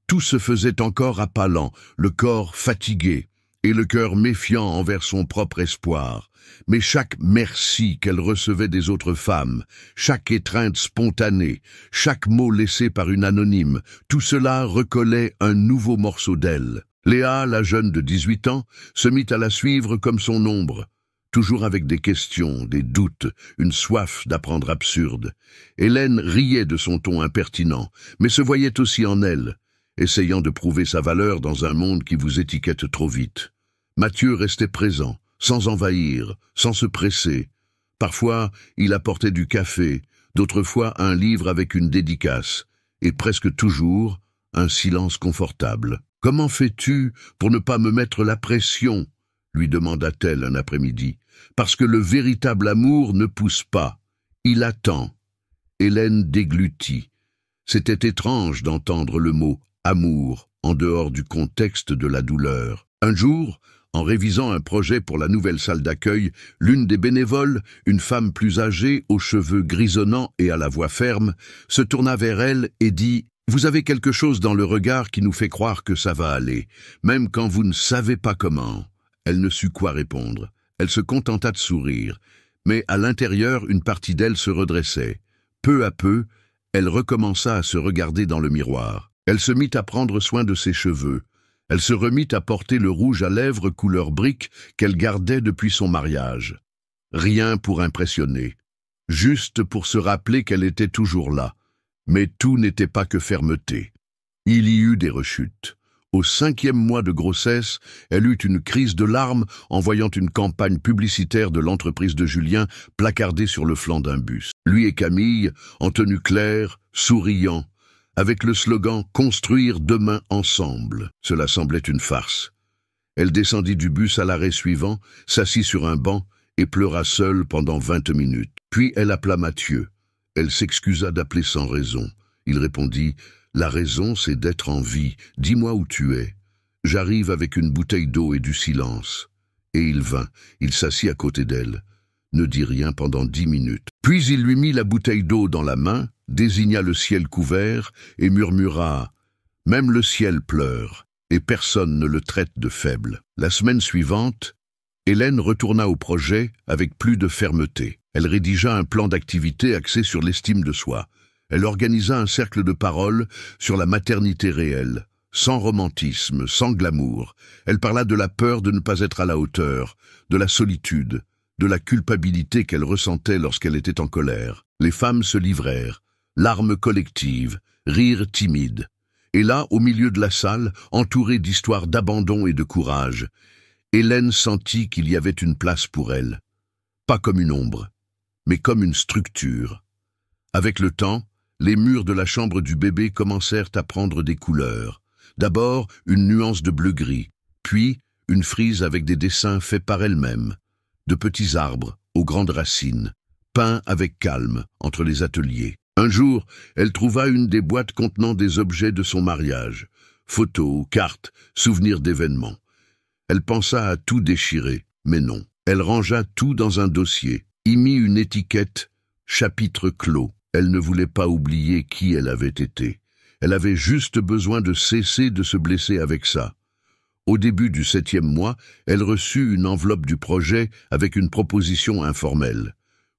Tout se faisait encore à pas lents, le corps fatigué et le cœur méfiant envers son propre espoir. Mais chaque merci qu'elle recevait des autres femmes, chaque étreinte spontanée, chaque mot laissé par une anonyme, tout cela recollait un nouveau morceau d'elle. Léa, la jeune de 18 ans, se mit à la suivre comme son ombre, toujours avec des questions, des doutes, une soif d'apprendre absurde. Hélène riait de son ton impertinent, mais se voyait aussi en elle, essayant de prouver sa valeur dans un monde qui vous étiquette trop vite. Mathieu restait présent, sans envahir, sans se presser. Parfois, il apportait du café, d'autres fois un livre avec une dédicace, et presque toujours un silence confortable. « Comment fais-tu pour ne pas me mettre la pression ?» lui demanda-t-elle un après-midi. « Parce que le véritable amour ne pousse pas, il attend. » Hélène déglutit. C'était étrange d'entendre le mot « amour » en dehors du contexte de la douleur. Un jour, en révisant un projet pour la nouvelle salle d'accueil, l'une des bénévoles, une femme plus âgée, aux cheveux grisonnants et à la voix ferme, se tourna vers elle et dit « Vous avez quelque chose dans le regard qui nous fait croire que ça va aller, même quand vous ne savez pas comment. » Elle ne sut quoi répondre. Elle se contenta de sourire, mais à l'intérieur, une partie d'elle se redressait. Peu à peu, elle recommença à se regarder dans le miroir. Elle se mit à prendre soin de ses cheveux, Elle se remit à porter le rouge à lèvres couleur brique qu'elle gardait depuis son mariage. Rien pour impressionner, juste pour se rappeler qu'elle était toujours là. Mais tout n'était pas que fermeté. Il y eut des rechutes. Au 5e mois de grossesse, elle eut une crise de larmes en voyant une campagne publicitaire de l'entreprise de Julien placardée sur le flanc d'un bus. Lui et Camille, en tenue claire, souriant, avec le slogan « Construire demain ensemble ». Cela semblait une farce. Elle descendit du bus à l'arrêt suivant, s'assit sur un banc et pleura seule pendant 20 minutes. Puis elle appela Mathieu. Elle s'excusa d'appeler sans raison. Il répondit « La raison, c'est d'être en vie. Dis-moi où tu es. J'arrive avec une bouteille d'eau et du silence. » Et il vint. Il s'assit à côté d'elle. Ne dit rien pendant 10 minutes. Puis il lui mit la bouteille d'eau dans la main, désigna le ciel couvert et murmura « Même le ciel pleure, et personne ne le traite de faible. » La semaine suivante, Hélène retourna au projet avec plus de fermeté. Elle rédigea un plan d'activité axé sur l'estime de soi. Elle organisa un cercle de parole sur la maternité réelle, sans romantisme, sans glamour. Elle parla de la peur de ne pas être à la hauteur, de la solitude, de la culpabilité qu'elle ressentait lorsqu'elle était en colère. Les femmes se livrèrent, larmes collectives, rires timides. Et là, au milieu de la salle, entourée d'histoires d'abandon et de courage, Hélène sentit qu'il y avait une place pour elle. Pas comme une ombre, mais comme une structure. Avec le temps, les murs de la chambre du bébé commencèrent à prendre des couleurs. D'abord, une nuance de bleu-gris, puis une frise avec des dessins faits par elle-même, de petits arbres aux grandes racines, peints avec calme entre les ateliers. Un jour, elle trouva une des boîtes contenant des objets de son mariage, photos, cartes, souvenirs d'événements. Elle pensa à tout déchirer, mais non. Elle rangea tout dans un dossier, y mit une étiquette « Chapitre clos ». Elle ne voulait pas oublier qui elle avait été. Elle avait juste besoin de cesser de se blesser avec ça. Au début du 7e mois, elle reçut une enveloppe du projet avec une proposition informelle.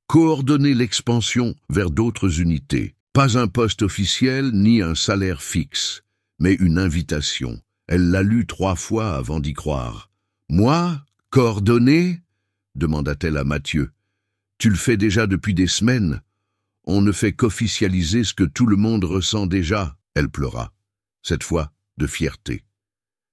Coordonner l'expansion vers d'autres unités. Pas un poste officiel ni un salaire fixe, mais une invitation. Elle l'a lue 3 fois avant d'y croire. « Moi, coordonner ?» demanda-t-elle à Mathieu. « Tu le fais déjà depuis des semaines. On ne fait qu'officialiser ce que tout le monde ressent déjà. » Elle pleura, cette fois de fierté.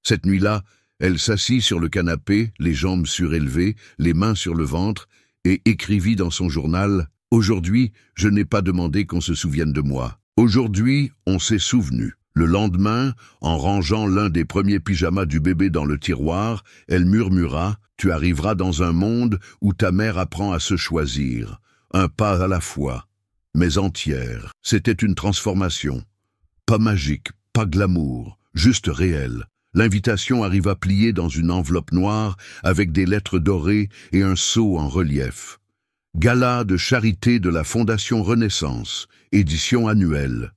Cette nuit-là, elle s'assit sur le canapé, les jambes surélevées, les mains sur le ventre, et écrivit dans son journal « Aujourd'hui, je n'ai pas demandé qu'on se souvienne de moi. Aujourd'hui, on s'est souvenu. » Le lendemain, en rangeant l'un des premiers pyjamas du bébé dans le tiroir, elle murmura « Tu arriveras dans un monde où ta mère apprend à se choisir, un pas à la fois, mais entière. » C'était une transformation. Pas magique, pas glamour, juste réelle. L'invitation arriva pliée dans une enveloppe noire avec des lettres dorées et un sceau en relief. Gala de charité de la Fondation Renaissance, édition annuelle,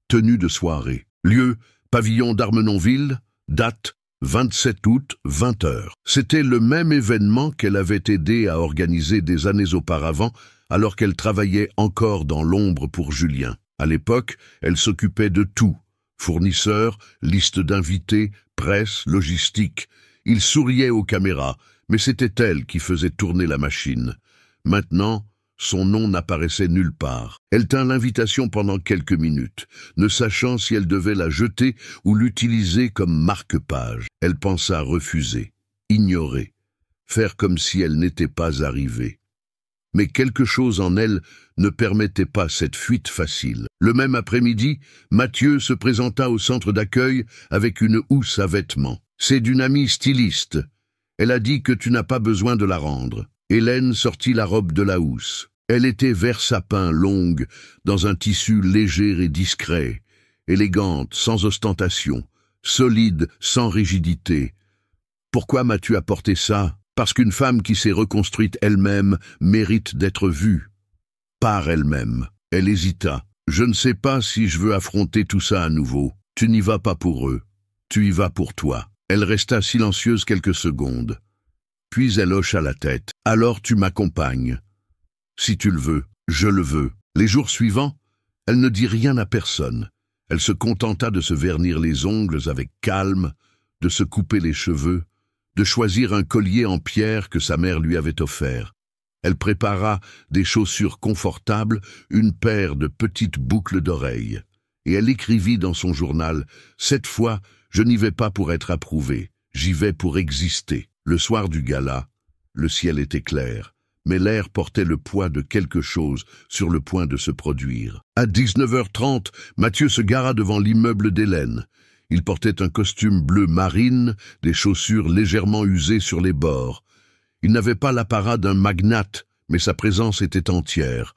tenue de soirée. Lieu, pavillon d'Armenonville, date 27 août, 20 h. C'était le même événement qu'elle avait aidé à organiser des années auparavant, alors qu'elle travaillait encore dans l'ombre pour Julien. À l'époque, elle s'occupait de tout. Fournisseurs, liste d'invités, presse, logistique. Il souriait aux caméras, mais c'était elle qui faisait tourner la machine. Maintenant, son nom n'apparaissait nulle part. Elle tint l'invitation pendant quelques minutes, ne sachant si elle devait la jeter ou l'utiliser comme marque-page. Elle pensa refuser, ignorer, faire comme si elle n'était pas arrivée. Mais quelque chose en elle ne permettait pas cette fuite facile. Le même après-midi, Mathieu se présenta au centre d'accueil avec une housse à vêtements. « C'est d'une amie styliste. Elle a dit que tu n'as pas besoin de la rendre. » Hélène sortit la robe de la housse. Elle était vert sapin, longue, dans un tissu léger et discret, élégante, sans ostentation, solide, sans rigidité. Pourquoi m'as-tu apporté ça? Parce qu'une femme qui s'est reconstruite elle-même mérite d'être vue. Par elle-même. Elle hésita. Je ne sais pas si je veux affronter tout ça à nouveau. Tu n'y vas pas pour eux. Tu y vas pour toi. Elle resta silencieuse quelques secondes. Puis elle hocha la tête. Alors tu m'accompagnes. Si tu le veux, je le veux. Les jours suivants, elle ne dit rien à personne. Elle se contenta de se vernir les ongles avec calme, de se couper les cheveux, de choisir un collier en pierre que sa mère lui avait offert. Elle prépara des chaussures confortables, une paire de petites boucles d'oreilles. Et elle écrivit dans son journal « Cette fois, je n'y vais pas pour être approuvée, j'y vais pour exister ». Le soir du gala, le ciel était clair, mais l'air portait le poids de quelque chose sur le point de se produire. À 19h30, Mathieu se gara devant l'immeuble d'Hélène. Il portait un costume bleu marine, des chaussures légèrement usées sur les bords. Il n'avait pas l'apparat d'un magnate, mais sa présence était entière.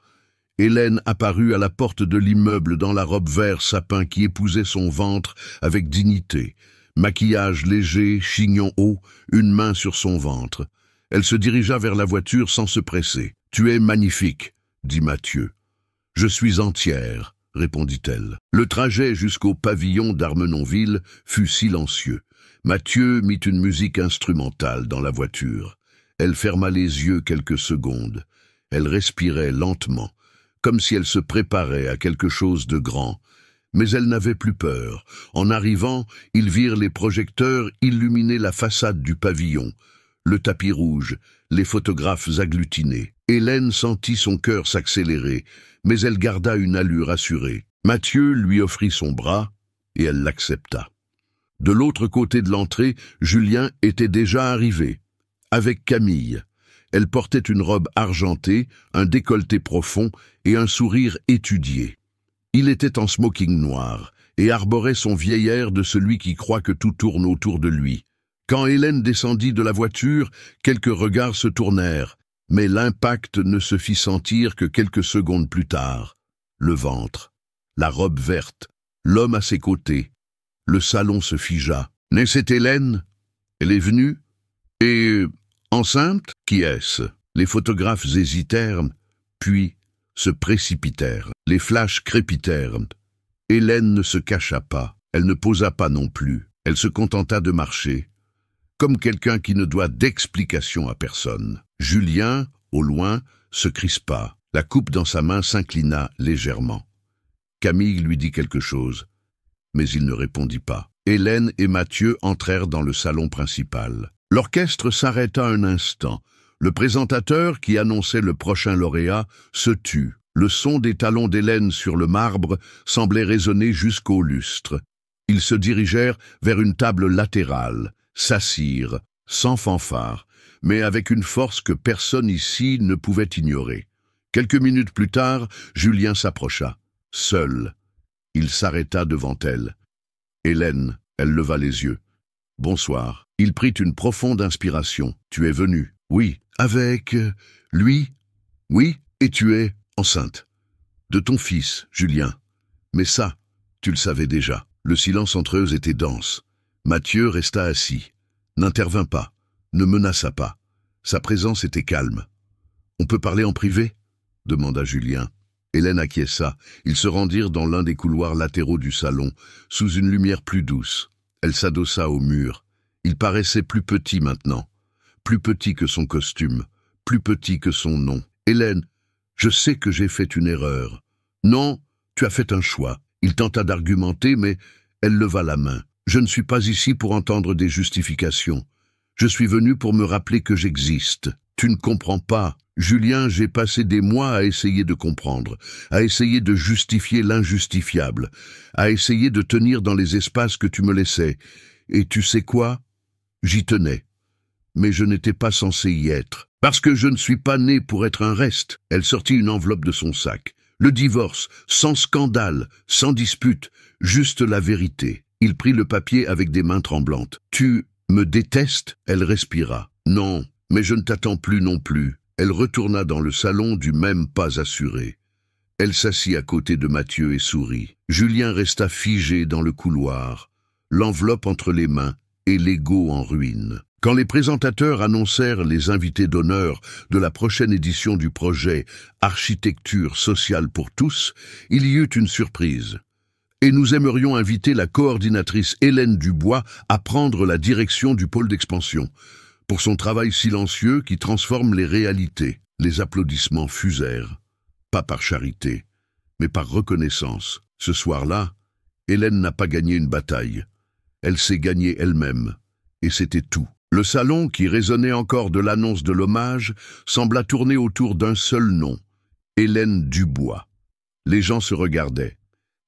Hélène apparut à la porte de l'immeuble dans la robe vert sapin qui épousait son ventre avec dignité. Maquillage léger, chignon haut, une main sur son ventre. Elle se dirigea vers la voiture sans se presser. « Tu es magnifique », dit Mathieu. « Je suis entière », répondit-elle. Le trajet jusqu'au pavillon d'Armenonville fut silencieux. Mathieu mit une musique instrumentale dans la voiture. Elle ferma les yeux quelques secondes. Elle respirait lentement, comme si elle se préparait à quelque chose de grand. Mais elle n'avait plus peur. En arrivant, ils virent les projecteurs illuminer la façade du pavillon, le tapis rouge, les photographes agglutinés. Hélène sentit son cœur s'accélérer, mais elle garda une allure assurée. Mathieu lui offrit son bras, et elle l'accepta. De l'autre côté de l'entrée, Julien était déjà arrivé, avec Camille. Elle portait une robe argentée, un décolleté profond et un sourire étudié. Il était en smoking noir et arborait son vieil air de celui qui croit que tout tourne autour de lui. Quand Hélène descendit de la voiture, quelques regards se tournèrent, mais l'impact ne se fit sentir que quelques secondes plus tard. Le ventre, la robe verte, l'homme à ses côtés. Le salon se figea. « Mais c'est Hélène? Elle est venue? Et enceinte? Qui est-ce » Les photographes hésitèrent, puis se précipitèrent. Les flashs crépitèrent. Hélène ne se cacha pas. Elle ne posa pas non plus. Elle se contenta de marcher, comme quelqu'un qui ne doit d'explication à personne. Julien, au loin, se crispa. La coupe dans sa main s'inclina légèrement. Camille lui dit quelque chose, mais il ne répondit pas. Hélène et Mathieu entrèrent dans le salon principal. L'orchestre s'arrêta un instant. Le présentateur, qui annonçait le prochain lauréat, se tut. Le son des talons d'Hélène sur le marbre semblait résonner jusqu'au lustre. Ils se dirigèrent vers une table latérale, s'assirent, sans fanfare, mais avec une force que personne ici ne pouvait ignorer. Quelques minutes plus tard, Julien s'approcha. Seul, il s'arrêta devant elle. Hélène, elle leva les yeux. « Bonsoir. » Il prit une profonde inspiration. « Tu es venue? »« Oui. »« Avec lui? »« Oui. Et tu es enceinte. De ton fils, Julien. Mais ça, tu le savais déjà. » Le silence entre eux était dense. Mathieu resta assis, n'intervint pas, ne menaça pas. Sa présence était calme. « On peut parler en privé ?» demanda Julien. Hélène acquiesça. Ils se rendirent dans l'un des couloirs latéraux du salon, sous une lumière plus douce. Elle s'adossa au mur. Il paraissait plus petit maintenant, plus petit que son costume, plus petit que son nom. « Hélène, je sais que j'ai fait une erreur. »« Non, tu as fait un choix. » Il tenta d'argumenter, mais elle leva la main. « Je ne suis pas ici pour entendre des justifications. Je suis venu pour me rappeler que j'existe. Tu ne comprends pas. Julien, j'ai passé des mois à essayer de comprendre, à essayer de justifier l'injustifiable, à essayer de tenir dans les espaces que tu me laissais. Et tu sais quoi? J'y tenais. Mais je n'étais pas censé y être. Parce que je ne suis pas né pour être un reste. » Elle sortit une enveloppe de son sac. Le divorce, sans scandale, sans dispute, juste la vérité. Il prit le papier avec des mains tremblantes. « Tu me détestes ?» Elle respira. « Non, mais je ne t'attends plus non plus. » Elle retourna dans le salon du même pas assuré. Elle s'assit à côté de Mathieu et sourit. Julien resta figé dans le couloir, l'enveloppe entre les mains et l'ego en ruine. Quand les présentateurs annoncèrent les invités d'honneur de la prochaine édition du projet « Architecture sociale pour tous », il y eut une surprise. Et nous aimerions inviter la coordinatrice Hélène Dubois à prendre la direction du pôle d'expansion, pour son travail silencieux qui transforme les réalités. Les applaudissements fusèrent, pas par charité, mais par reconnaissance. Ce soir-là, Hélène n'a pas gagné une bataille. Elle s'est gagnée elle-même. Et c'était tout. Le salon, qui résonnait encore de l'annonce de l'hommage, sembla tourner autour d'un seul nom, Hélène Dubois. Les gens se regardaient.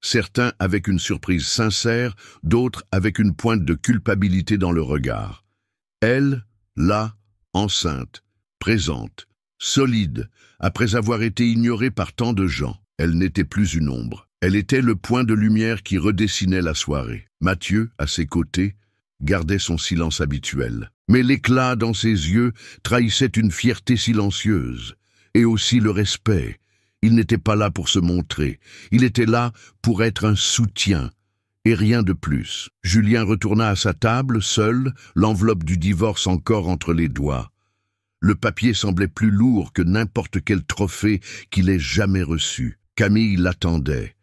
Certains avec une surprise sincère, d'autres avec une pointe de culpabilité dans le regard. Elle, là, enceinte, présente, solide, après avoir été ignorée par tant de gens. Elle n'était plus une ombre. Elle était le point de lumière qui redessinait la soirée. Mathieu, à ses côtés, gardait son silence habituel. Mais l'éclat dans ses yeux trahissait une fierté silencieuse, et aussi le respect. Il n'était pas là pour se montrer, il était là pour être un soutien, et rien de plus. Julien retourna à sa table, seul, l'enveloppe du divorce encore entre les doigts. Le papier semblait plus lourd que n'importe quel trophée qu'il ait jamais reçu. Camille l'attendait,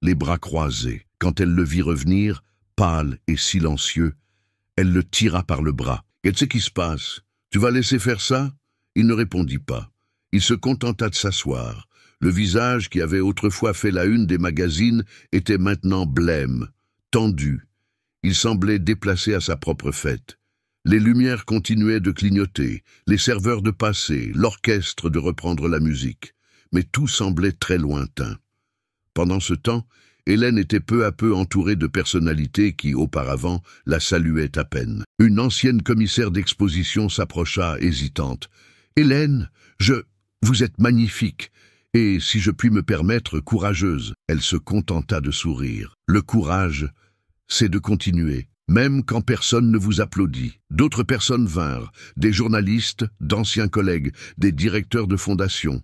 les bras croisés. Quand elle le vit revenir, pâle et silencieux, elle le tira par le bras. « Qu'est-ce qui se passe? Tu vas laisser faire ça ?» Il ne répondit pas. Il se contenta de s'asseoir. Le visage qui avait autrefois fait la une des magazines était maintenant blême, tendu. Il semblait déplacé à sa propre fête. Les lumières continuaient de clignoter, les serveurs de passer, l'orchestre de reprendre la musique. Mais tout semblait très lointain. Pendant ce temps, Hélène était peu à peu entourée de personnalités qui, auparavant, la saluaient à peine. Une ancienne commissaire d'exposition s'approcha, hésitante. « Hélène, vous êtes magnifique, et, si je puis me permettre, courageuse. » Elle se contenta de sourire. Le courage, c'est de continuer, même quand personne ne vous applaudit. D'autres personnes vinrent, des journalistes, d'anciens collègues, des directeurs de fondation.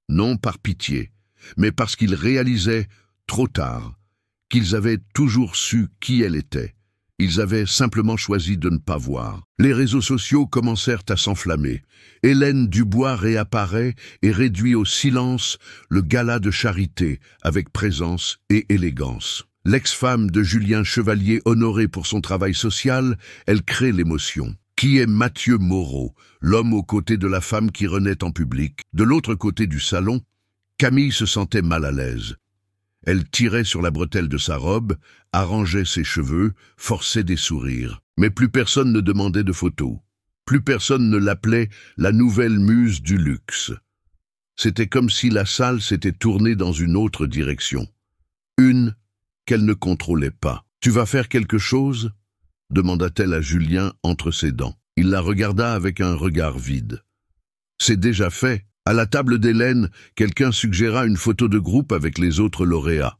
Non par pitié, mais parce qu'ils réalisaient, trop tard, qu'ils avaient toujours su qui elle était. Ils avaient simplement choisi de ne pas voir. Les réseaux sociaux commencèrent à s'enflammer. Hélène Dubois réapparaît et réduit au silence le gala de charité avec présence et élégance. L'ex-femme de Julien Chevalier honorée pour son travail social, elle crée l'émotion. Qui est Mathieu Moreau, l'homme aux côtés de la femme qui renaît en public? De l'autre côté du salon, Camille se sentait mal à l'aise. Elle tirait sur la bretelle de sa robe, arrangeait ses cheveux, forçait des sourires. Mais plus personne ne demandait de photos. Plus personne ne l'appelait la nouvelle muse du luxe. C'était comme si la salle s'était tournée dans une autre direction. Une qu'elle ne contrôlait pas. « Tu vas faire quelque chose ?» demanda-t-elle à Julien entre ses dents. Il la regarda avec un regard vide. « C'est déjà fait. » À la table d'Hélène, quelqu'un suggéra une photo de groupe avec les autres lauréats.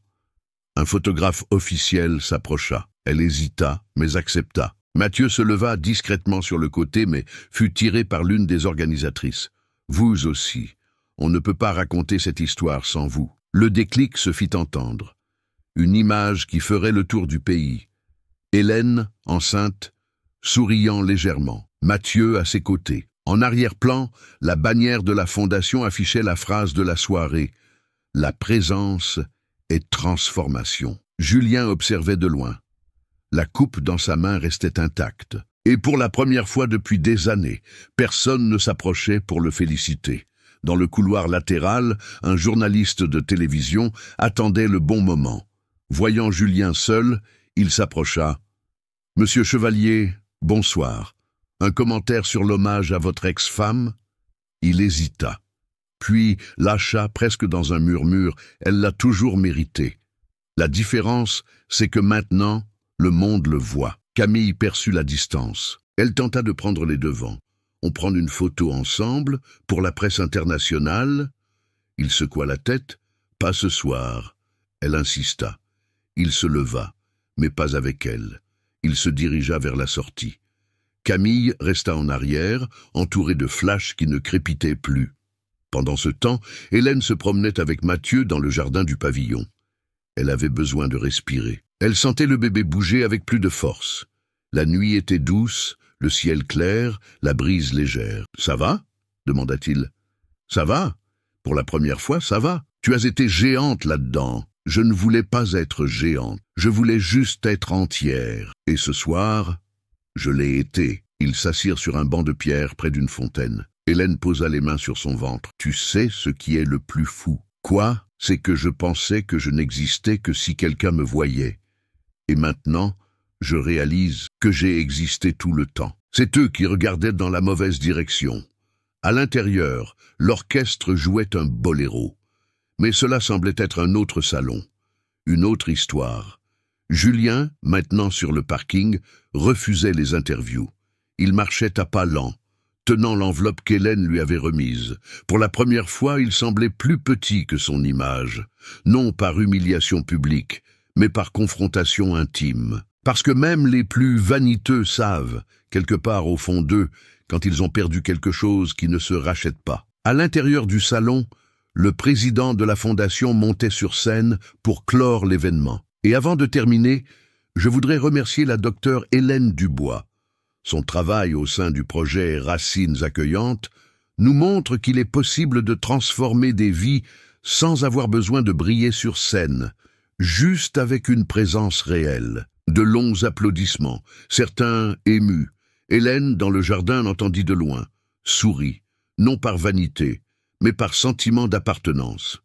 Un photographe officiel s'approcha. Elle hésita, mais accepta. Mathieu se leva discrètement sur le côté, mais fut tiré par l'une des organisatrices. « Vous aussi. On ne peut pas raconter cette histoire sans vous. » Le déclic se fit entendre. Une image qui ferait le tour du pays. Hélène, enceinte, souriant légèrement. Mathieu à ses côtés. En arrière-plan, la bannière de la fondation affichait la phrase de la soirée. « La présence est transformation ». Julien observait de loin. La coupe dans sa main restait intacte. Et pour la première fois depuis des années, personne ne s'approchait pour le féliciter. Dans le couloir latéral, un journaliste de télévision attendait le bon moment. Voyant Julien seul, il s'approcha. « Monsieur Chevalier, bonsoir. Un commentaire sur l'hommage à votre ex-femme ?» Il hésita. Puis lâcha presque dans un murmure. Elle l'a toujours mérité. La différence, c'est que maintenant, le monde le voit. Camille perçut la distance. Elle tenta de prendre les devants. On prend une photo ensemble, pour la presse internationale. Il secoua la tête. Pas ce soir. Elle insista. Il se leva, mais pas avec elle. Il se dirigea vers la sortie. Camille resta en arrière, entourée de flashs qui ne crépitaient plus. Pendant ce temps, Hélène se promenait avec Mathieu dans le jardin du pavillon. Elle avait besoin de respirer. Elle sentait le bébé bouger avec plus de force. La nuit était douce, le ciel clair, la brise légère. « Ça va ?» demanda-t-il. « Ça va. Pour la première fois, ça va. Tu as été géante là-dedans. Je ne voulais pas être géante. Je voulais juste être entière. Et ce soir... je l'ai été. » Ils s'assirent sur un banc de pierre près d'une fontaine. Hélène posa les mains sur son ventre. « Tu sais ce qui est le plus fou. » « Quoi ? C'est que je pensais que je n'existais que si quelqu'un me voyait. Et maintenant, je réalise que j'ai existé tout le temps. C'est eux qui regardaient dans la mauvaise direction. À l'intérieur, l'orchestre jouait un boléro. Mais cela semblait être un autre salon, une autre histoire. Julien, maintenant sur le parking, refusait les interviews. Il marchait à pas lents, tenant l'enveloppe qu'Hélène lui avait remise. Pour la première fois, il semblait plus petit que son image, non par humiliation publique, mais par confrontation intime. Parce que même les plus vaniteux savent, quelque part au fond d'eux, quand ils ont perdu quelque chose qui ne se rachète pas. À l'intérieur du salon, le président de la fondation montait sur scène pour clore l'événement. Et avant de terminer, je voudrais remercier la docteure Hélène Dubois. Son travail au sein du projet Racines accueillantes nous montre qu'il est possible de transformer des vies sans avoir besoin de briller sur scène, juste avec une présence réelle. De longs applaudissements, certains émus. Hélène, dans le jardin, l'entendit de loin, sourit, non par vanité, mais par sentiment d'appartenance.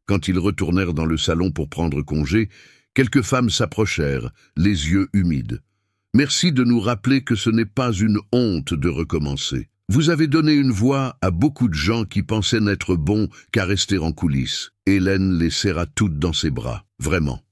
Quand ils retournèrent dans le salon pour prendre congé, quelques femmes s'approchèrent, les yeux humides. « Merci de nous rappeler que ce n'est pas une honte de recommencer. Vous avez donné une voix à beaucoup de gens qui pensaient n'être bons qu'à rester en coulisses. » Hélène les serra toutes dans ses bras, vraiment,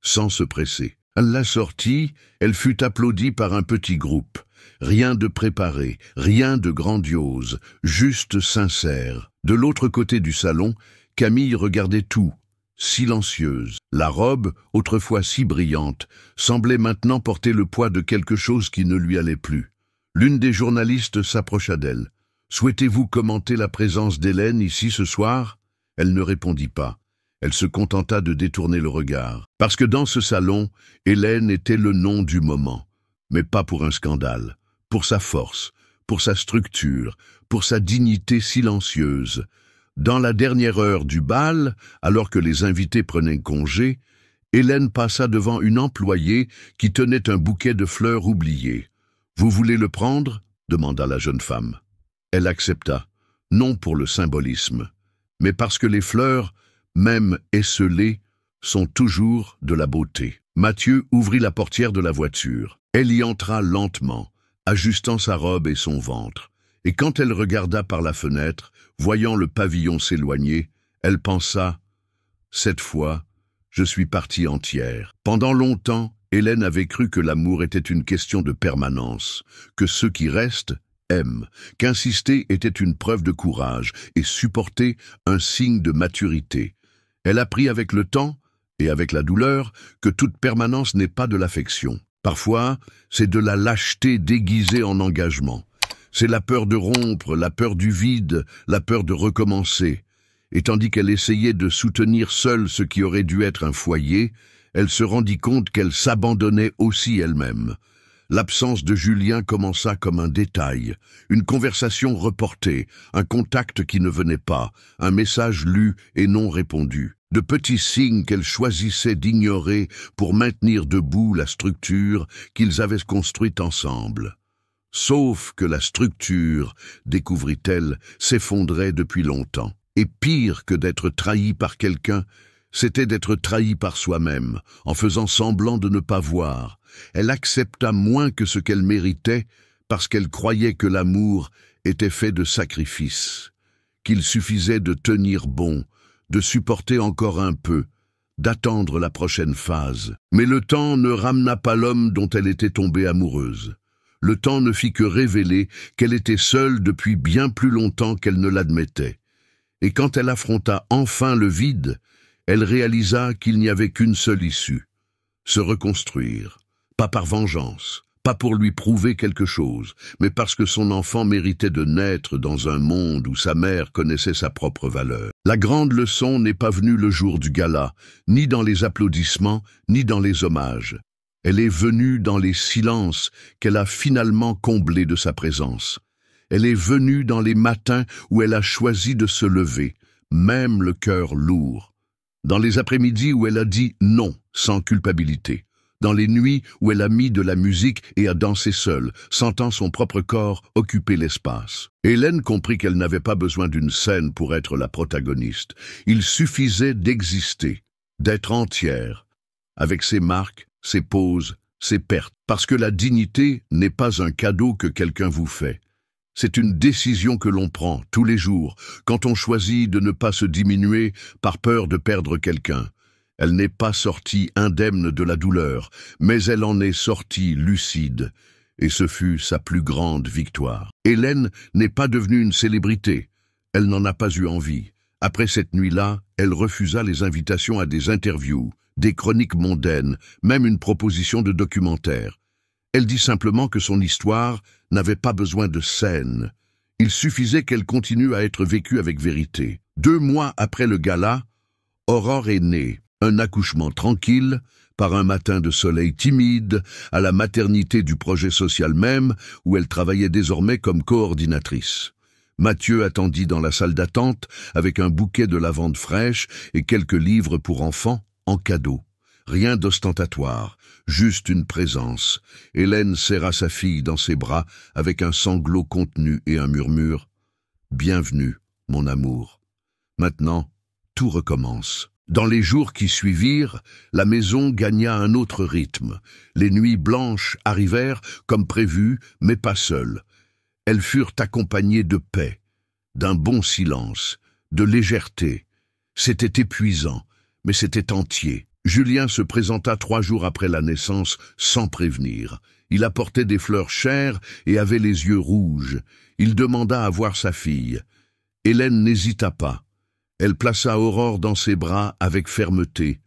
sans se presser. À la sortie, elle fut applaudie par un petit groupe. Rien de préparé, rien de grandiose, juste sincère. De l'autre côté du salon, Camille regardait tout, silencieuse. La robe, autrefois si brillante, semblait maintenant porter le poids de quelque chose qui ne lui allait plus. L'une des journalistes s'approcha d'elle. « Souhaitez-vous commenter la présence d'Hélène ici ce soir ?» Elle ne répondit pas. Elle se contenta de détourner le regard. Parce que dans ce salon, Hélène était le nom du moment. Mais pas pour un scandale. Pour sa force, pour sa structure, pour sa dignité silencieuse. Dans la dernière heure du bal, alors que les invités prenaient congé, Hélène passa devant une employée qui tenait un bouquet de fleurs oubliées. « Vous voulez le prendre ?» demanda la jeune femme. Elle accepta, non pour le symbolisme, mais parce que les fleurs, même esselées, sont toujours de la beauté. Mathieu ouvrit la portière de la voiture. Elle y entra lentement, ajustant sa robe et son ventre. Et quand elle regarda par la fenêtre, voyant le pavillon s'éloigner, elle pensa « Cette fois, je suis partie entière. » Pendant longtemps, Hélène avait cru que l'amour était une question de permanence, que ceux qui restent aiment, qu'insister était une preuve de courage et supporter un signe de maturité. Elle apprit avec le temps, et avec la douleur, que toute permanence n'est pas de l'affection. Parfois, c'est de la lâcheté déguisée en engagement. C'est la peur de rompre, la peur du vide, la peur de recommencer. Et tandis qu'elle essayait de soutenir seule ce qui aurait dû être un foyer, elle se rendit compte qu'elle s'abandonnait aussi elle-même. L'absence de Julien commença comme un détail, une conversation reportée, un contact qui ne venait pas, un message lu et non répondu. De petits signes qu'elle choisissait d'ignorer pour maintenir debout la structure qu'ils avaient construite ensemble. Sauf que la structure, découvrit-elle, s'effondrait depuis longtemps. Et pire que d'être trahi par quelqu'un, c'était d'être trahi par soi-même, en faisant semblant de ne pas voir. Elle accepta moins que ce qu'elle méritait parce qu'elle croyait que l'amour était fait de sacrifices, qu'il suffisait de tenir bon, de supporter encore un peu, d'attendre la prochaine phase. Mais le temps ne ramena pas l'homme dont elle était tombée amoureuse. Le temps ne fit que révéler qu'elle était seule depuis bien plus longtemps qu'elle ne l'admettait. Et quand elle affronta enfin le vide, elle réalisa qu'il n'y avait qu'une seule issue, se reconstruire, pas par vengeance, pas pour lui prouver quelque chose, mais parce que son enfant méritait de naître dans un monde où sa mère connaissait sa propre valeur. La grande leçon n'est pas venue le jour du gala, ni dans les applaudissements, ni dans les hommages. Elle est venue dans les silences qu'elle a finalement comblés de sa présence. Elle est venue dans les matins où elle a choisi de se lever, même le cœur lourd. Dans les après-midi où elle a dit non, sans culpabilité. Dans les nuits où elle a mis de la musique et a dansé seule, sentant son propre corps occuper l'espace. Hélène comprit qu'elle n'avait pas besoin d'une scène pour être la protagoniste. Il suffisait d'exister, d'être entière, avec ses marques, ses poses, ses pertes. Parce que la dignité n'est pas un cadeau que quelqu'un vous fait. C'est une décision que l'on prend tous les jours, quand on choisit de ne pas se diminuer par peur de perdre quelqu'un. Elle n'est pas sortie indemne de la douleur, mais elle en est sortie lucide. Et ce fut sa plus grande victoire. Hélène n'est pas devenue une célébrité. Elle n'en a pas eu envie. Après cette nuit-là, elle refusa les invitations à des interviews, des chroniques mondaines, même une proposition de documentaire. Elle dit simplement que son histoire n'avait pas besoin de scène. Il suffisait qu'elle continue à être vécue avec vérité. 2 mois après le gala, Aurore est née. Un accouchement tranquille, par un matin de soleil timide, à la maternité du projet social même, où elle travaillait désormais comme coordinatrice. Mathieu attendit dans la salle d'attente avec un bouquet de lavande fraîche et quelques livres pour enfants en cadeau. Rien d'ostentatoire, juste une présence. Hélène serra sa fille dans ses bras avec un sanglot contenu et un murmure. « Bienvenue, mon amour. Maintenant, tout recommence. » Dans les jours qui suivirent, la maison gagna un autre rythme. Les nuits blanches arrivèrent comme prévu, mais pas seules. Elles furent accompagnées de paix, d'un bon silence, de légèreté. C'était épuisant, mais c'était entier. Julien se présenta 3 jours après la naissance, sans prévenir. Il apportait des fleurs chères et avait les yeux rouges. Il demanda à voir sa fille. Hélène n'hésita pas. Elle plaça Aurore dans ses bras avec fermeté,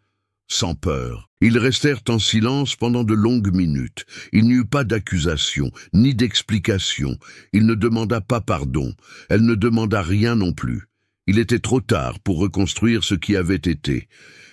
sans peur. Ils restèrent en silence pendant de longues minutes. Il n'y eut pas d'accusation, ni d'explication. Il ne demanda pas pardon. Elle ne demanda rien non plus. Il était trop tard pour reconstruire ce qui avait été.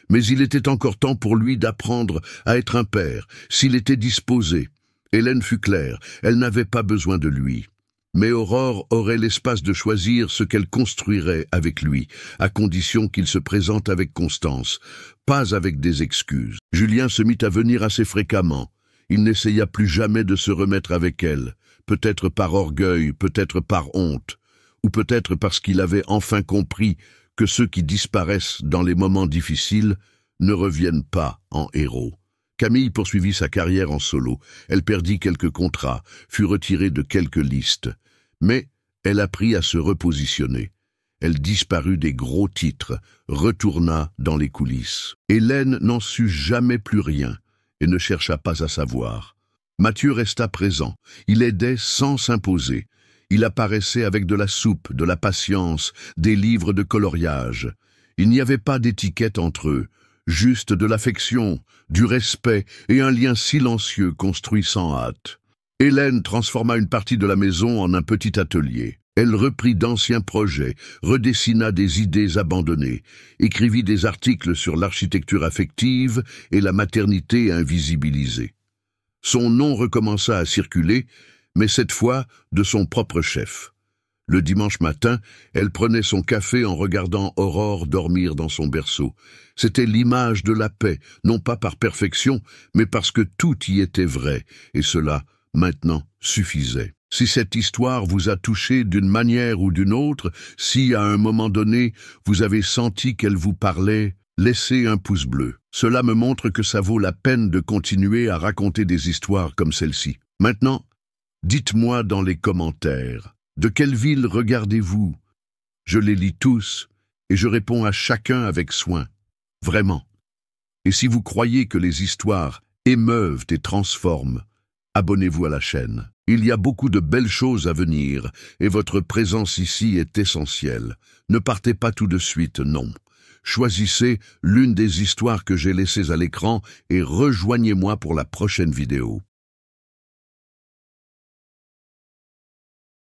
Mais il était encore temps pour lui d'apprendre à être un père, s'il était disposé. Hélène fut claire, elle n'avait pas besoin de lui. Mais Aurore aurait l'espace de choisir ce qu'elle construirait avec lui, à condition qu'il se présente avec constance, pas avec des excuses. Julien se mit à venir assez fréquemment. Il n'essaya plus jamais de se remettre avec elle, peut-être par orgueil, peut-être par honte, ou peut-être parce qu'il avait enfin compris que ceux qui disparaissent dans les moments difficiles ne reviennent pas en héros. Camille poursuivit sa carrière en solo. Elle perdit quelques contrats, fut retirée de quelques listes. Mais elle apprit à se repositionner. Elle disparut des gros titres, retourna dans les coulisses. Hélène n'en sut jamais plus rien et ne chercha pas à savoir. Mathieu resta présent. Il aidait sans s'imposer. Il apparaissait avec de la soupe, de la patience, des livres de coloriage. Il n'y avait pas d'étiquette entre eux, juste de l'affection, du respect et un lien silencieux construit sans hâte. Hélène transforma une partie de la maison en un petit atelier. Elle reprit d'anciens projets, redessina des idées abandonnées, écrivit des articles sur l'architecture affective et la maternité invisibilisée. Son nom recommença à circuler, mais cette fois de son propre chef. Le dimanche matin, elle prenait son café en regardant Aurore dormir dans son berceau. C'était l'image de la paix, non pas par perfection, mais parce que tout y était vrai, et cela, maintenant, suffisait. Si cette histoire vous a touché d'une manière ou d'une autre, si à un moment donné, vous avez senti qu'elle vous parlait, laissez un pouce bleu. Cela me montre que ça vaut la peine de continuer à raconter des histoires comme celle-ci. Maintenant, dites-moi dans les commentaires, de quelle ville regardez-vous? Je les lis tous et je réponds à chacun avec soin. Vraiment. Et si vous croyez que les histoires émeuvent et transforment, abonnez-vous à la chaîne. Il y a beaucoup de belles choses à venir et votre présence ici est essentielle. Ne partez pas tout de suite, non. Choisissez l'une des histoires que j'ai laissées à l'écran et rejoignez-moi pour la prochaine vidéo.